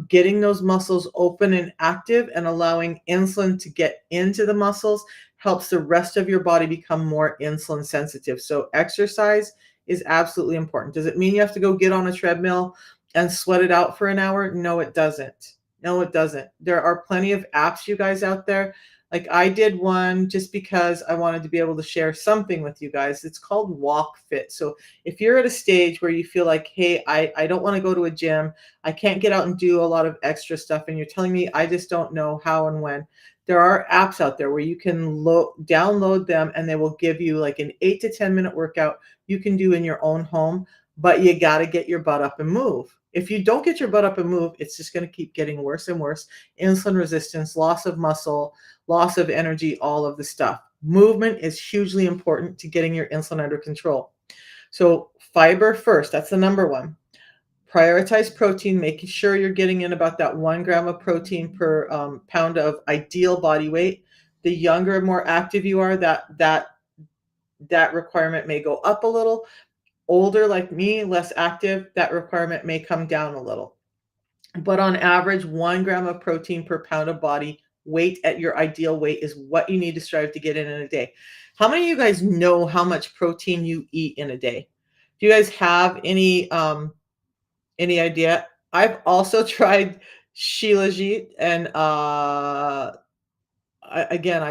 getting those muscles open and active and allowing insulin to get into the muscles helps the rest of your body become more insulin sensitive. So exercise is absolutely important. Does it mean you have to go get on a treadmill and sweat it out for an hour? No, it doesn't. No, it doesn't. There are plenty of apps, you guys out there. Like I did one just because I wanted to be able to share something with you guys. It's called Walk Fit. So if you're at a stage where you feel like, hey, I don't want to go to a gym, I can't get out and do a lot of extra stuff, and you're telling me I just don't know how and when, there are apps out there where you can download them and they will give you like an 8 to 10 minute workout you can do in your own home, but you got to get your butt up and move. If you don't get your butt up and move, it's just going to keep getting worse and worse. Insulin resistance, loss of muscle, loss of energy, all of the stuff. Movement is hugely important to getting your insulin under control. So fiber first, that's the number one. Prioritize protein, making sure you're getting in about that 1 gram of protein per pound of ideal body weight. The younger and more active you are, that requirement may go up a little. Older like me, less active, that requirement may come down a little. But on average, 1 gram of protein per pound of body weight at your ideal weight is what you need to strive to get in a day. How many of you guys know how much protein you eat in a day? Do you guys have any idea? I've also tried Shilajit, and I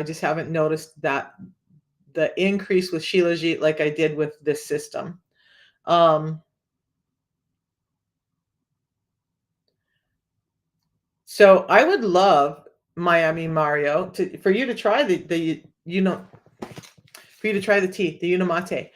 just haven't noticed that the increase with Shilajit like I did with this system. Um, so I would love Miami Mario for you to try for you to try the tea, the Unamate.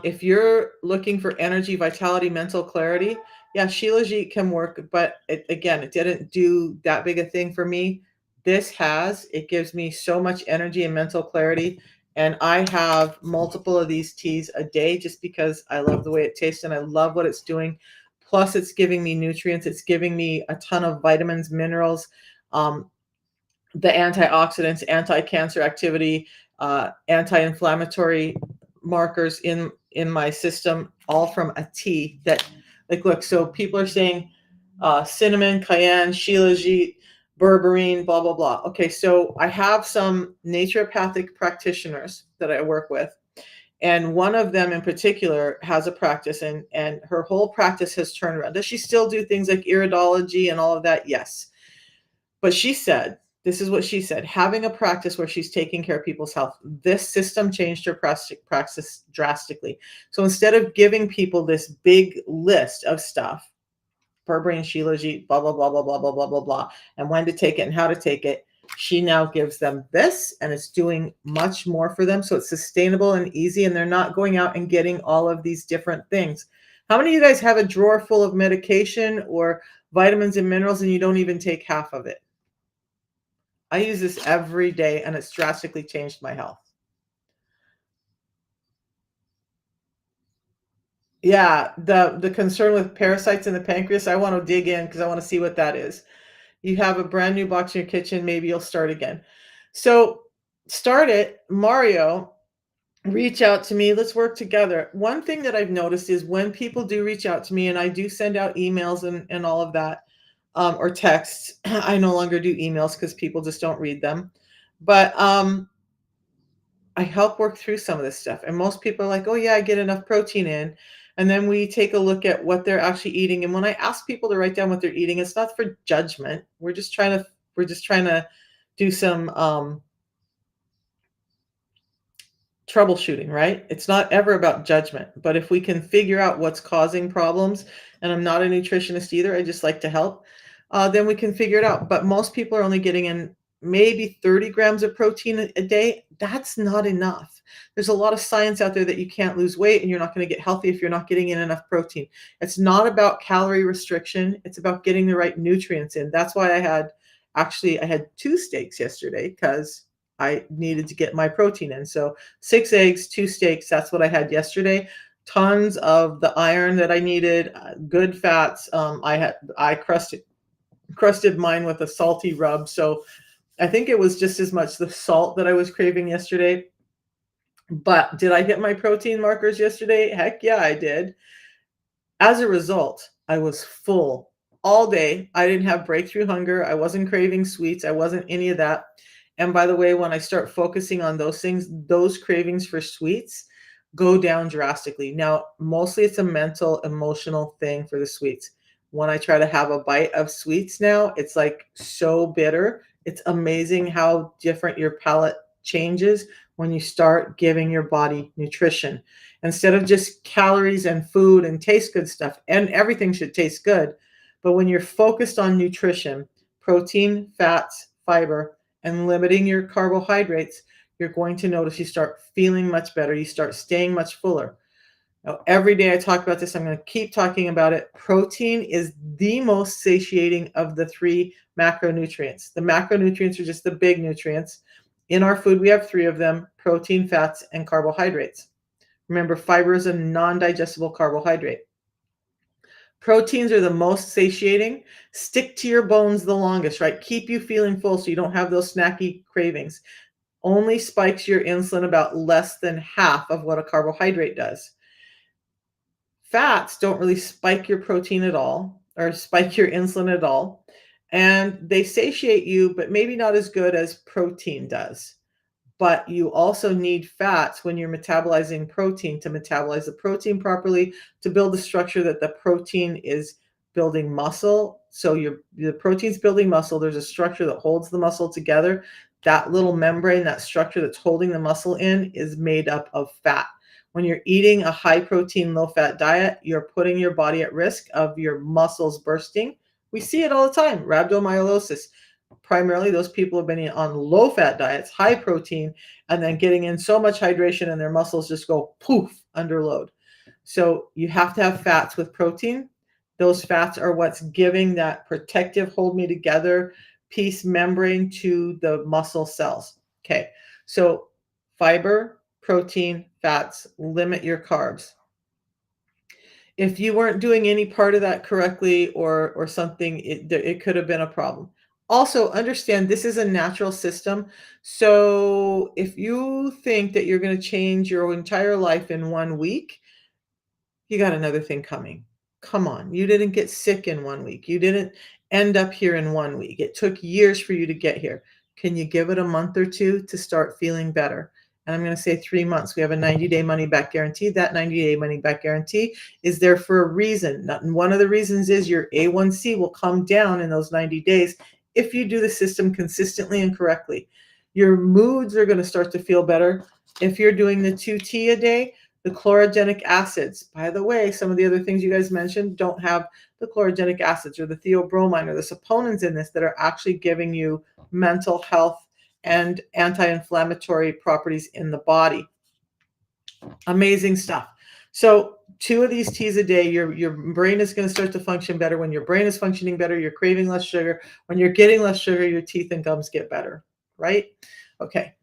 If you're looking for energy, vitality, mental clarity, yeah, Shilajit can work, but again, it didn't do that big a thing for me. This has, it gives me so much energy and mental clarity. And I have multiple of these teas a day just because I love the way it tastes and I love what it's doing. Plus, it's giving me nutrients. It's giving me a ton of vitamins, minerals, um, the antioxidants, anti-cancer activity, anti-inflammatory markers in my system, all from a tea that, like, look. So people are saying cinnamon, cayenne, shilajit, berberine, blah blah blah. Okay, so I have some naturopathic practitioners that I work with, and one of them in particular has a practice, and her whole practice has turned around. Does she still do things like iridology and all of that? Yes. But she said, this is what she said, having a practice where she's taking care of people's health, this system changed her practice drastically. So instead of giving people this big list of stuff, berberine, shilajit, blah, blah, blah, blah, blah, blah, blah, blah, blah, and when to take it and how to take it, she now gives them this, and it's doing much more for them. So it's sustainable and easy, and they're not going out and getting all of these different things. How many of you guys have a drawer full of medication or vitamins and minerals and you don't even take half of it? I use this every day and it's drastically changed my health. Yeah, the concern with parasites in the pancreas, I want to dig in because I want to see what that is. You have a brand new box in your kitchen, maybe you'll start again. So start it, Mario, reach out to me, let's work together. One thing that I've noticed is when people do reach out to me, and I do send out emails and all of that, or texts. I no longer do emails because people just don't read them. But I help work through some of this stuff. And most people are like, oh, yeah, I get enough protein in. And then we take a look at what they're actually eating. And when I ask people to write down what they're eating, it's not for judgment. We're just trying to do some troubleshooting, right? It's not ever about judgment. But if we can figure out what's causing problems, and I'm not a nutritionist either, I just like to help, then we can figure it out. But most people are only getting in maybe 30 grams of protein a day. That's not enough. There's a lot of science out there that you can't lose weight and you're not going to get healthy if you're not getting in enough protein. It's not about calorie restriction. It's about getting the right nutrients in. That's why I had 2 steaks yesterday because I needed to get my protein in. So 6 eggs, 2 steaks, that's what I had yesterday. Tons of the iron that I needed, good fats. I crusted mine with a salty rub. So I think it was just as much the salt that I was craving yesterday. But did I hit my protein markers yesterday? Heck yeah, I did. As a result, I was full all day. I didn't have breakthrough hunger. I wasn't craving sweets. I wasn't any of that. And by the way, when I start focusing on those things, those cravings for sweets go down drastically. Now, mostly it's a mental, emotional thing for the sweets. When I try to have a bite of sweets now, it's like so bitter. It's amazing how different your palate changes when you start giving your body nutrition. Instead of just calories and food and taste good stuff, and everything should taste good. But when you're focused on nutrition, protein, fats, fiber, and limiting your carbohydrates, you're going to notice you start feeling much better. You start staying much fuller. Now, every day I talk about this, I'm going to keep talking about it. Protein is the most satiating of the three macronutrients. The macronutrients are just the big nutrients. In our food, we have three of them: protein, fats, and carbohydrates. Remember, fiber is a non-digestible carbohydrate. Proteins are the most satiating, stick to your bones the longest, right? Keep you feeling full so you don't have those snacky cravings. Only spikes your insulin about less than half of what a carbohydrate does. Fats don't really spike your protein at all or spike your insulin at all. And they satiate you, but maybe not as good as protein does. But you also need fats when you're metabolizing protein to metabolize the protein properly, to build the structure that the protein is building muscle. So the protein's building muscle. There's a structure that holds the muscle together. That little membrane, that structure that's holding the muscle in, is made up of fat. When you're eating a high protein, low fat diet, you're putting your body at risk of your muscles bursting. We see it all the time, rhabdomyolysis. Primarily, those people have been on low fat diets, high protein, and then getting in so much hydration and their muscles just go poof under load. So you have to have fats with protein. Those fats are what's giving that protective, hold me together piece membrane to the muscle cells. Okay, so fiber, protein, fats, limit your carbs. If you weren't doing any part of that correctly or something, it could have been a problem. Also, understand this is a natural system. So if you think that you're going to change your entire life in 1 week, you got another thing coming. Come on. You didn't get sick in 1 week. You didn't end up here in 1 week. It took years for you to get here. Can you give it a month or two to start feeling better? And I'm going to say 3 months. We have a 90-day money back guarantee. That 90-day money back guarantee is there for a reason. One of the reasons is your A1C will come down in those 90 days if you do the system consistently and correctly. Your moods are going to start to feel better. If you're doing the 2T a day, the chlorogenic acids, by the way, some of the other things you guys mentioned don't have the chlorogenic acids or the theobromine or the saponins in this that are actually giving you mental health and anti-inflammatory properties in the body. Amazing stuff. So 2 of these teas a day, your brain is going to start to function better. When your brain is functioning better, you're craving less sugar. When you're getting less sugar, your teeth and gums get better, right? Okay.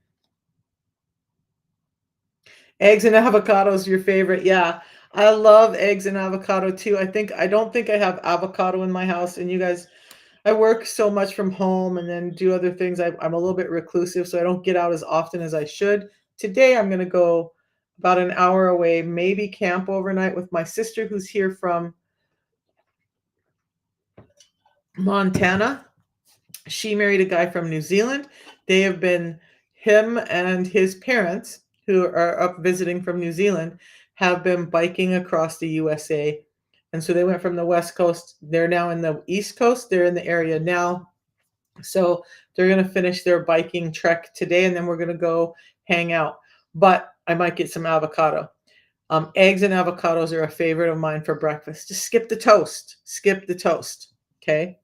Eggs and avocados, your favorite. Yeah. I love eggs and avocado too. I don't think I have avocado in my house. And you guys, I work so much from home and then do other things. I'm a little bit reclusive, so I don't get out as often as I should. Today, I'm going to go about an hour away, maybe camp overnight with my sister who's here from Montana. She married a guy from New Zealand. They have been, him and his parents, who are up visiting from New Zealand, have been biking across the USA. And so they went from the West Coast. They're now in the East Coast. They're in the area now. So they're going to finish their biking trek today, and then we're going to go hang out. But I might get some avocado. Eggs and avocados are a favorite of mine for breakfast. Just skip the toast. Skip the toast. Okay.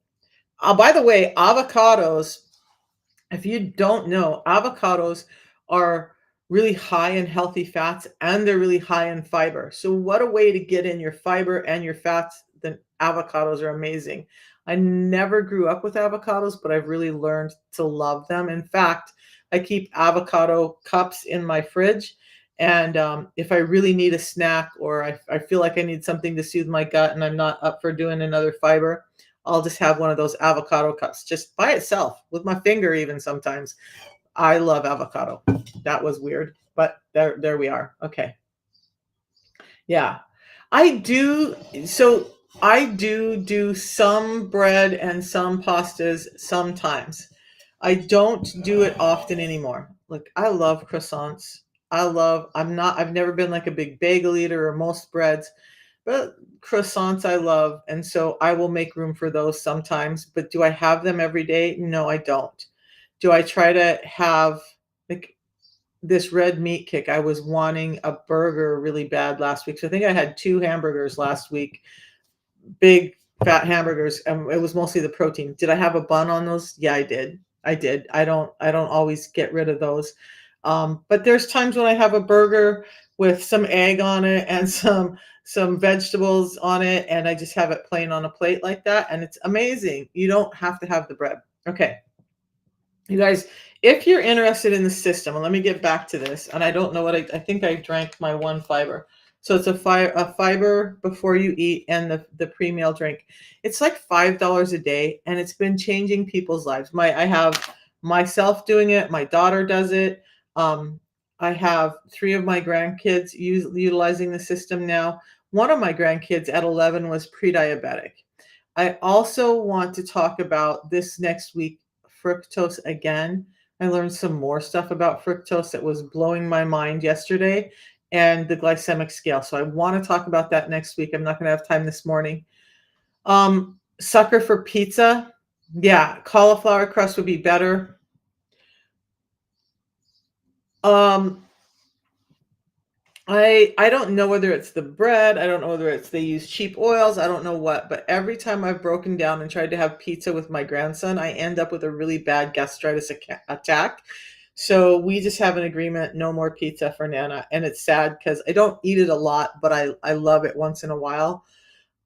By the way, avocados, if you don't know, avocados are really high in healthy fats and they're really high in fiber. So what a way to get in your fiber and your fats. Then avocados are amazing. I never grew up with avocados, but I've really learned to love them. In fact, I keep avocado cups in my fridge. And if I really need a snack or I feel like I need something to soothe my gut and I'm not up for doing another fiber, I'll just have one of those avocado cups just by itself with my finger even sometimes. I love avocado. That was weird, but there we are. Okay. Yeah. I do. So I do some bread and some pastas sometimes. I don't do it often anymore. Look, I love croissants. I've never been like a big bagel eater or most breads, but croissants I love. And so I will make room for those sometimes. But do I have them every day? No, I don't. Do I try to have like this red meat kick? I was wanting a burger really bad last week. So I think I had two hamburgers last week, big fat hamburgers. It was mostly the protein. Did I have a bun on those? Yeah, I did. I did. I don't always get rid of those. But there's times when I have a burger with some egg on it and some vegetables on it, and I just have it plain on a plate like that, and it's amazing. You don't have to have the bread. Okay. You guys, if you're interested in the system, and let me get back to this, and I don't know what I think I drank my one fiber. So it's a fiber before you eat and the pre-meal drink. It's like $5 a day, and it's been changing people's lives. I have myself doing it, my daughter does it. Um, I have three of my grandkids utilizing the system now. One of my grandkids at 11 was pre-diabetic. I also want to talk about this next week, fructose again. I learned some more stuff about fructose that was blowing my mind yesterday, and the glycemic scale. So I want to talk about that next week. I'm not going to have time this morning. Sucker for pizza. Yeah, cauliflower crust would be better. Um, I don't know whether it's the bread, I don't know whether it's they use cheap oils, I don't know what, but every time I've broken down and tried to have pizza with my grandson, I end up with a really bad gastritis attack. So we just have an agreement, no more pizza for Nana. And it's sad because I don't eat it a lot, but I love it once in a while.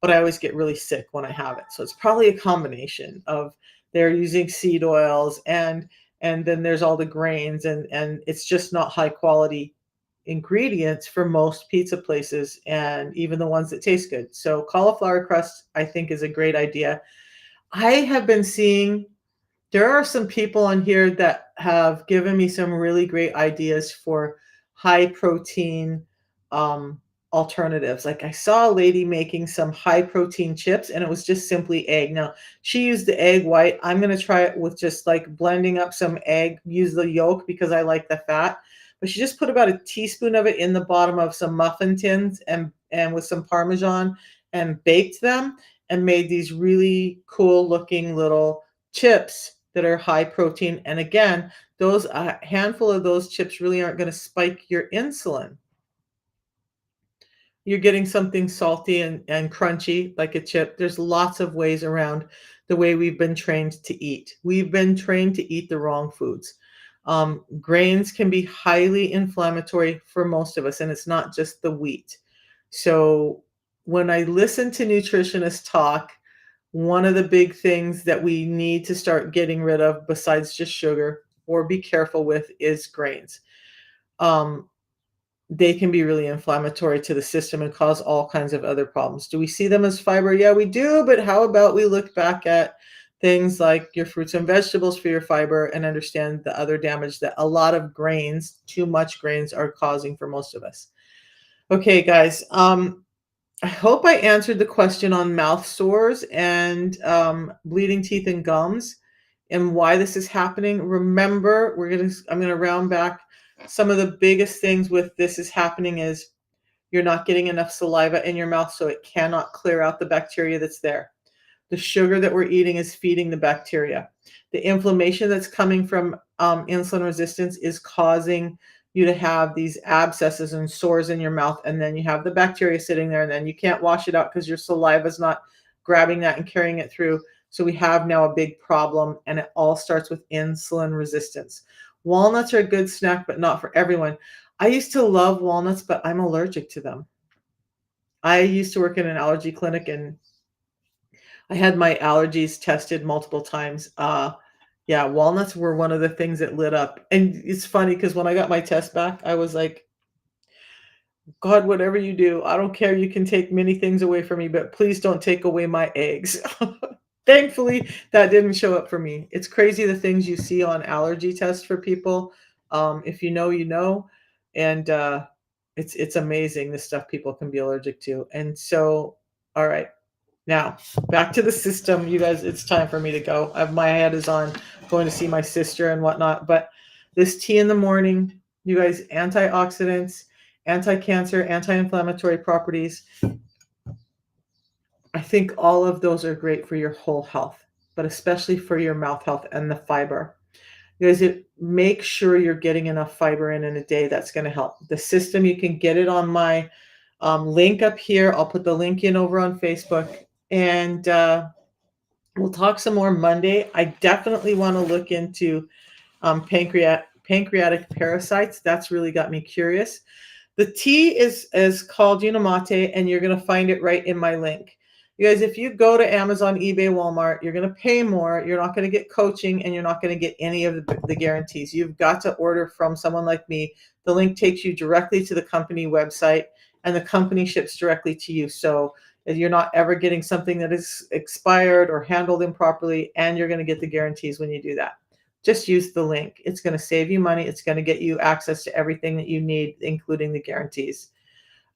But I always get really sick when I have it. So it's probably a combination of they're using seed oils and then there's all the grains and it's just not high quality ingredients for most pizza places and even the ones that taste good. So cauliflower crust I think is a great idea. I have been seeing there are some people on here that have given me some really great ideas for high protein um, alternatives. Like I saw a lady making some high protein chips and it was just simply egg. Now, she used the egg white. I'm going to try it with just like blending up some egg, use the yolk because I like the fat. But she just put about a teaspoon of it in the bottom of some muffin tins and with some Parmesan and baked them and made these really cool looking little chips that are high protein. And again, those a handful of those chips really aren't going to spike your insulin. You're getting something salty and crunchy like a chip. There's lots of ways around the way we've been trained to eat. We've been trained to eat the wrong foods. Grains can be highly inflammatory for most of us, and it's not just the wheat. So when I listen to nutritionists talk, one of the big things that we need to start getting rid of, besides just sugar or be careful with, is grains. Um, they can be really inflammatory to the system and cause all kinds of other problems. Do we see them as fiber? Yeah, we do. But how about we look back at things like your fruits and vegetables for your fiber and understand the other damage that a lot of grains, too much grains, are causing for most of us? Okay, guys. I hope I answered the question on mouth sores and bleeding teeth and gums and why this is happening. Remember, I'm gonna round back. Some of the biggest things with this is happening is you're not getting enough saliva in your mouth, so it cannot clear out the bacteria that's there. The sugar that we're eating is feeding the bacteria. The inflammation that's coming from insulin resistance is causing you to have these abscesses and sores in your mouth. And then you have the bacteria sitting there, and then you can't wash it out because your saliva is not grabbing that and carrying it through. So we have now a big problem, and it all starts with insulin resistance. Walnuts are a good snack, but not for everyone. I used to love walnuts, but I'm allergic to them. I used to work in an allergy clinic and I had my allergies tested multiple times. Yeah, walnuts were one of the things that lit up. And it's funny because when I got my test back, I was like, God, whatever you do, I don't care. You can take many things away from me, but please don't take away my eggs. Thankfully, that didn't show up for me. It's crazy the things you see on allergy tests for people. If you know, you know. And it's amazing the stuff people can be allergic to. And so, all right. Now, back to the system. You guys, it's time for me to go. My head is on going to see my sister and whatnot. But this tea in the morning, you guys, antioxidants, anti-cancer, anti-inflammatory properties. I think all of those are great for your whole health, but especially for your mouth health and the fiber. You guys, make sure you're getting enough fiber in a day. That's going to help. The system, you can get it on my link up here. I'll put the link in over on Facebook. And we'll talk some more Monday. I definitely want to look into pancreatic parasites. That's really got me curious. The tea is called Unamate, and you're going to find it right in my link. You guys, if you go to Amazon, eBay, Walmart, you're going to pay more. You're not going to get coaching, and you're not going to get any of the guarantees. You've got to order from someone like me. The link takes you directly to the company website, and the company ships directly to you. So you're not ever getting something that is expired or handled improperly, and you're going to get the guarantees when you do that. Just use the link. It's going to save you money. It's going to get you access to everything that you need, including the guarantees.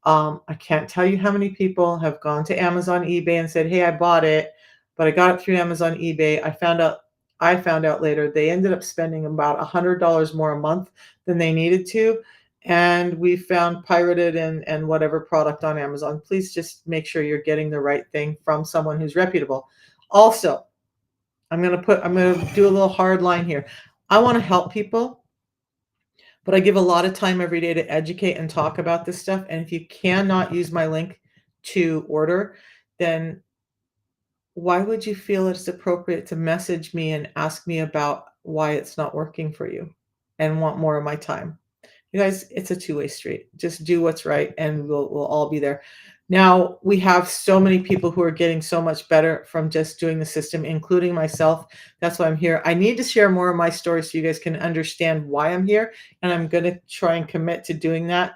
I can't tell you how many people have gone to Amazon, eBay and said, hey, I bought it, but I got it through Amazon, eBay. I found out later they ended up spending about $100 more a month than they needed to. And we found pirated and whatever product on Amazon. Please just make sure you're getting the right thing from someone who's reputable. Also, I'm going to do a little hard line here. I want to help people, but I give a lot of time every day to educate and talk about this stuff. And if you cannot use my link to order, then why would you feel it's appropriate to message me and ask me about why it's not working for you and want more of my time? You guys, it's a two-way street. Just do what's right and we'll all be there. Now, we have so many people who are getting so much better from just doing the system, including myself. That's why I'm here. I need to share more of my story so you guys can understand why I'm here, and I'm going to try and commit to doing that.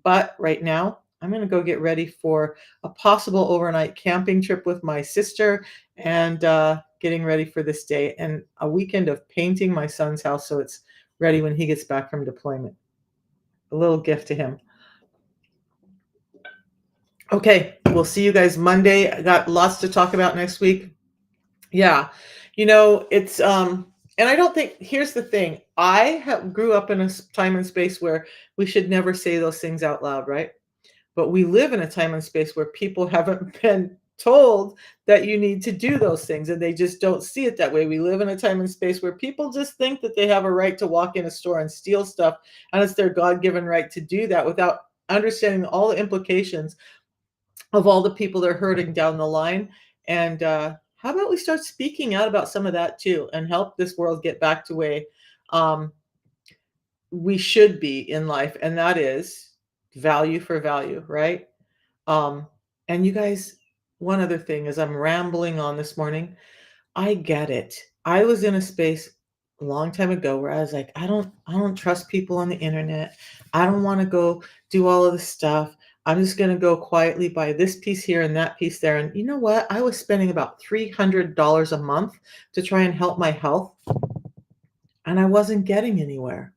But right now, I'm going to go get ready for a possible overnight camping trip with my sister and getting ready for this day and a weekend of painting my son's house so it's ready when he gets back from deployment. A little gift to him. Okay, we'll see you guys Monday. I got lots to talk about next week. Yeah, it's and I don't think, here's the thing. Grew up in a time and space where we should never say those things out loud, right? But we live in a time and space where people haven't been told that you need to do those things and they just don't see it that way. We live in a time and space where people just think that they have a right to walk in a store and steal stuff, and it's their God-given right to do that without understanding all the implications of all the people they're hurting down the line. And how about we start speaking out about some of that too and help this world get back to way we should be in life, and that is value for value, right? And you guys, one other thing as I'm rambling on this morning, I get it. I was in a space a long time ago where I was like, I don't trust people on the internet. I don't want to go do all of this stuff. I'm just going to go quietly buy this piece here and that piece there. And you know what? I was spending about $300 a month to try and help my health, and I wasn't getting anywhere.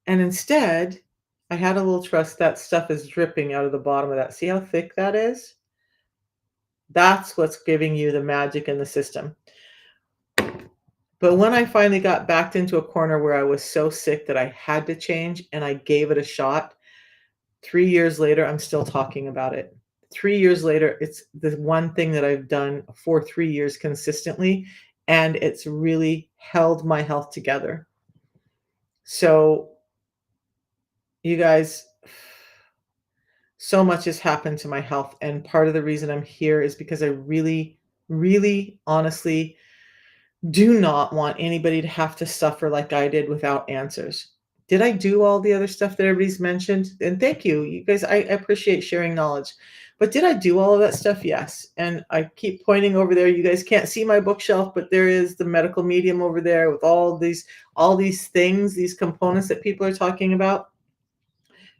And instead, I had a little trust. That stuff is dripping out of the bottom of that. See how thick that is? That's what's giving you the magic in the system. But when I finally got backed into a corner where I was so sick that I had to change and I gave it a shot, 3 years later, I'm still talking about it. 3 years later, it's the one thing that I've done for 3 years consistently, and it's really held my health together. So, you guys, so much has happened to my health, and part of the reason I'm here is because I really, really honestly do not want anybody to have to suffer like I did without answers. Did I do all the other stuff that everybody's mentioned? And thank you. You guys, I appreciate sharing knowledge. But did I do all of that stuff? Yes. And I keep pointing over there. You guys can't see my bookshelf, but there is the medical medium over there with all these things, these components that people are talking about.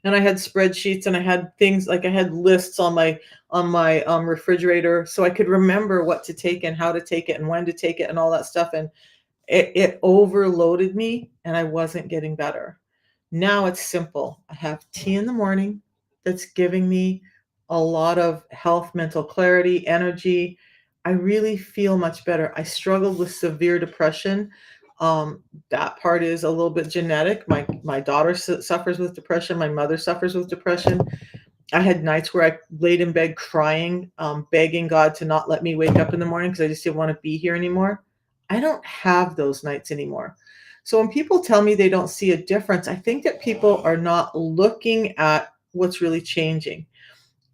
And I had spreadsheets and I had things like I had lists on my refrigerator so I could remember what to take and how to take it and when to take it and all that stuff. And it overloaded me and I wasn't getting better. Now it's simple. I have tea in the morning that's giving me a lot of health, mental clarity, energy. I really feel much better. I struggled with severe depression. That part is a little bit genetic. My daughter suffers with depression. My mother suffers with depression. I had nights where I laid in bed crying, begging God to not let me wake up in the morning because I just didn't want to be here anymore. I don't have those nights anymore. So when people tell me they don't see a difference, I think that people are not looking at what's really changing.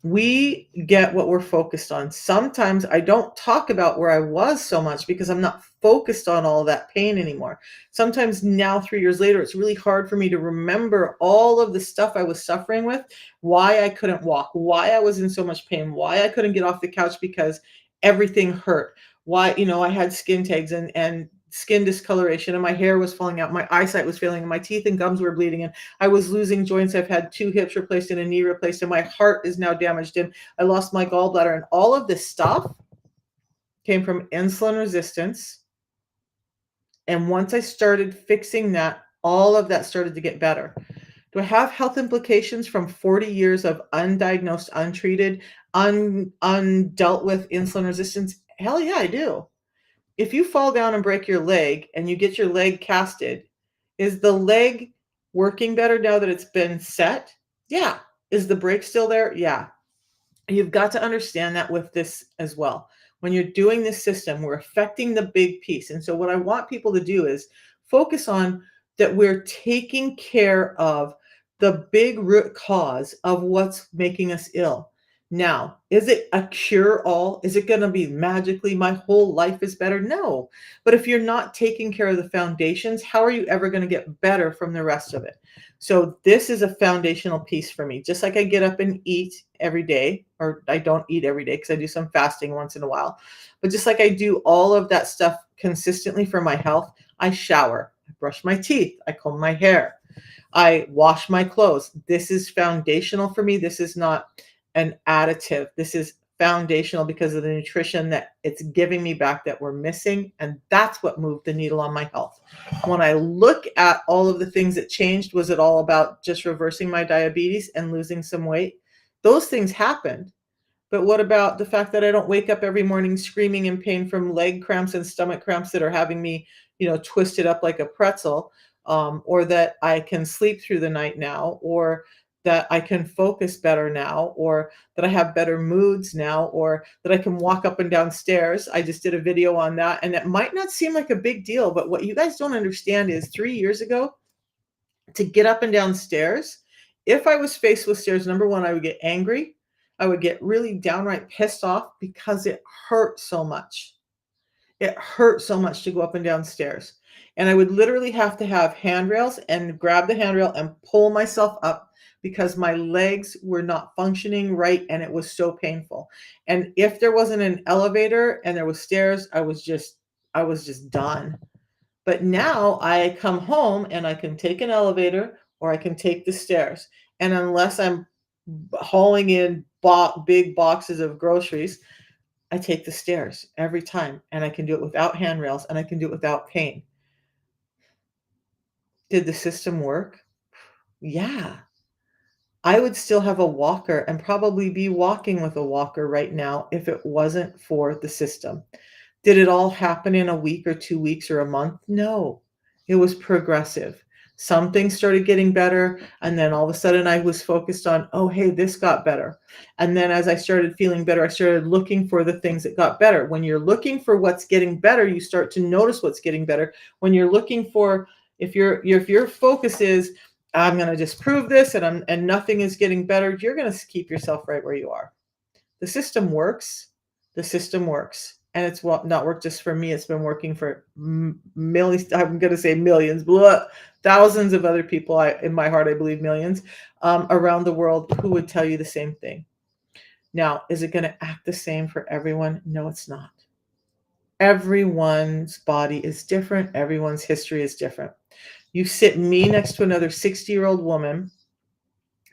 We get what we're focused on. Sometimes I don't talk about where I was so much because I'm not focused on all that pain anymore. Sometimes now, 3 years later, it's really hard for me to remember all of the stuff I was suffering with, why I couldn't walk, why I was in so much pain, why I couldn't get off the couch because everything hurt. Why, I had skin tags and skin discoloration and my hair was falling out, my eyesight was failing, and my teeth and gums were bleeding, and I was losing joints. I've had 2 hips replaced and a knee replaced, and my heart is now damaged, and I lost my gallbladder. And all of this stuff came from insulin resistance. And once I started fixing that, all of that started to get better. Do I have health implications from 40 years of undiagnosed, untreated, undealt with insulin resistance? Hell yeah, I do. If you fall down and break your leg and you get your leg casted, is the leg working better now that it's been set? Yeah. Is the break still there? Yeah. You've got to understand that with this as well. When you're doing this system, we're affecting the big piece. And so, what I want people to do is focus on that we're taking care of the big root cause of what's making us ill. Now, is it a cure all? Is it going to be magically my whole life is better? No. But if you're not taking care of the foundations, how are you ever going to get better from the rest of it? So this is a foundational piece for me. Just like I get up and eat every day, or I don't eat every day because I do some fasting once in a while. But just like I do all of that stuff consistently for my health, I shower, I brush my teeth, I comb my hair, I wash my clothes. This is foundational for me. This is not an additive. This is foundational because of the nutrition that it's giving me back that we're missing. And that's what moved the needle on my health. When I look at all of the things that changed, was it all about just reversing my diabetes and losing some weight? Those things happened. But what about the fact that I don't wake up every morning screaming in pain from leg cramps and stomach cramps that are having me, twisted up like a pretzel, or that I can sleep through the night now, or that I can focus better now, or that I have better moods now, or that I can walk up and down stairs. I just did a video on that, and it might not seem like a big deal, but what you guys don't understand is 3 years ago, to get up and down stairs, if I was faced with stairs, number one, I would get angry. I would get really downright pissed off because it hurt so much. It hurt so much to go up and down stairs. And I would literally have to have handrails and grab the handrail and pull myself up because my legs were not functioning right and it was so painful. And if there wasn't an elevator and there was stairs, I was just done. But now I come home and I can take an elevator or I can take the stairs. And unless I'm hauling in big boxes of groceries, I take the stairs every time. And I can do it without handrails and I can do it without pain. Did the system work? Yeah. I would still have a walker and probably be walking with a walker right now if it wasn't for the system. Did it all happen in a week or 2 weeks or a month? No. It was progressive. Some things started getting better, and then all of a sudden I was focused on, "Oh, hey, this got better." And then as I started feeling better, I started looking for the things that got better. When you're looking for what's getting better, you start to notice what's getting better. When you're looking for if your focus is, "I'm gonna just prove this and nothing is getting better," you're gonna keep yourself right where you are. The system works. The system works. And it's not worked just for me. It's been working for millions. I'm going to say millions, thousands of other people. In my heart, I believe millions around the world who would tell you the same thing. Now, is it going to act the same for everyone? No, it's not. Everyone's body is different. Everyone's history is different. You sit me next to another 60-year-old woman.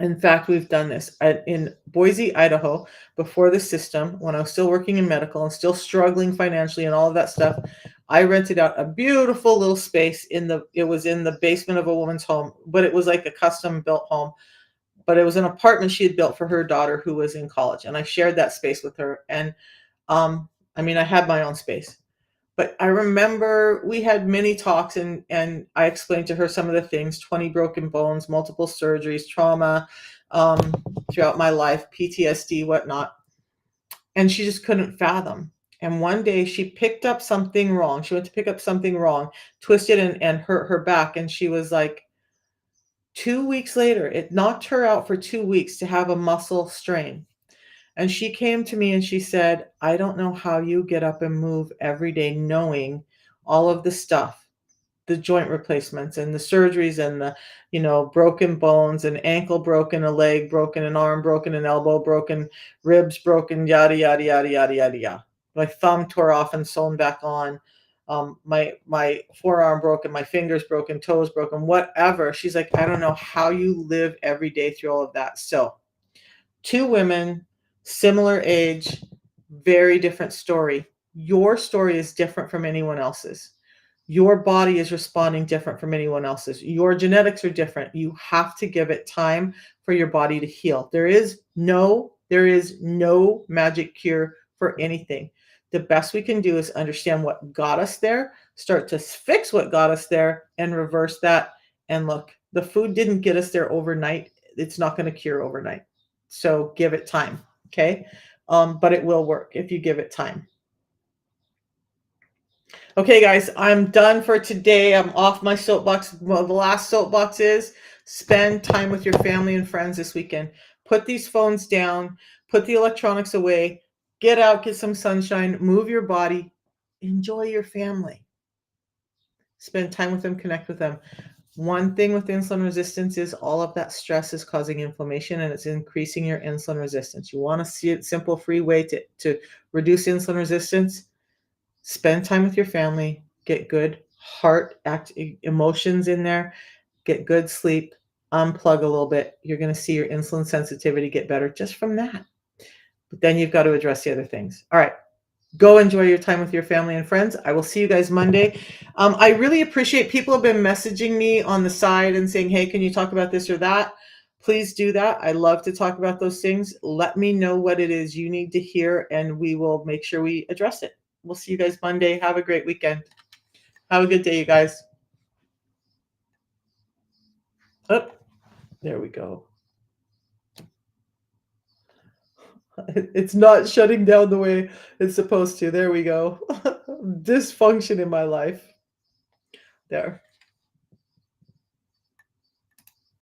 In fact, we've done this in Boise, Idaho, before the system, when I was still working in medical and still struggling financially and all of that stuff. I rented out a beautiful little space it was in the basement of a woman's home, but it was like a custom built home. But it was an apartment she had built for her daughter who was in college. And I shared that space with her. And I mean, I had my own space. But I remember we had many talks, and I explained to her some of the things: 20 broken bones, multiple surgeries, trauma um, throughout my life, PTSD, whatnot. And she just couldn't fathom. And one day she picked up something wrong. She went to pick up something wrong, twisted and hurt her back. And she was like, 2 weeks later, it knocked her out for 2 weeks to have a muscle strain. And she came to me and she said, I don't know how you get up and move every day knowing all of the stuff, the joint replacements and the surgeries and the, broken bones, an ankle broken, a leg broken, an arm broken, an elbow broken, ribs broken, yada, yada, yada, yada, yada, yada. My thumb tore off and sewn back on. My forearm broken, my fingers broken, toes broken, whatever. She's like, I don't know how you live every day through all of that. So, two women, similar age, very different story. Your story is different from anyone else's. Your body is responding different from anyone else's. Your genetics are different. You have to give it time for your body to heal. There is no magic cure for anything. The best we can do is understand what got us there, start to fix what got us there, and reverse that. And look, the food didn't get us there overnight. It's not going to cure overnight. So give it time. Okay. But it will work if you give it time. Okay, guys, I'm done for today. I'm off my soapbox. Well, the last soapbox is spend time with your family and friends this weekend. Put these phones down, put the electronics away, get out, get some sunshine, move your body, enjoy your family. Spend time with them, connect with them. One thing with insulin resistance is all of that stress is causing inflammation and it's increasing your insulin resistance. You want to see a simple, free way to reduce insulin resistance? Spend time with your family, get good emotions in there, get good sleep, unplug a little bit. You're going to see your insulin sensitivity get better just from that. But then you've got to address the other things. All right. Go enjoy your time with your family and friends. I will see you guys Monday. I really appreciate people have been messaging me on the side and saying, hey, can you talk about this or that? Please do that. I love to talk about those things. Let me know what it is you need to hear, and we will make sure we address it. We'll see you guys Monday. Have a great weekend. Have a good day, you guys. Oh, there we go. It's not shutting down the way it's supposed to. There we go. Dysfunction in my life. There.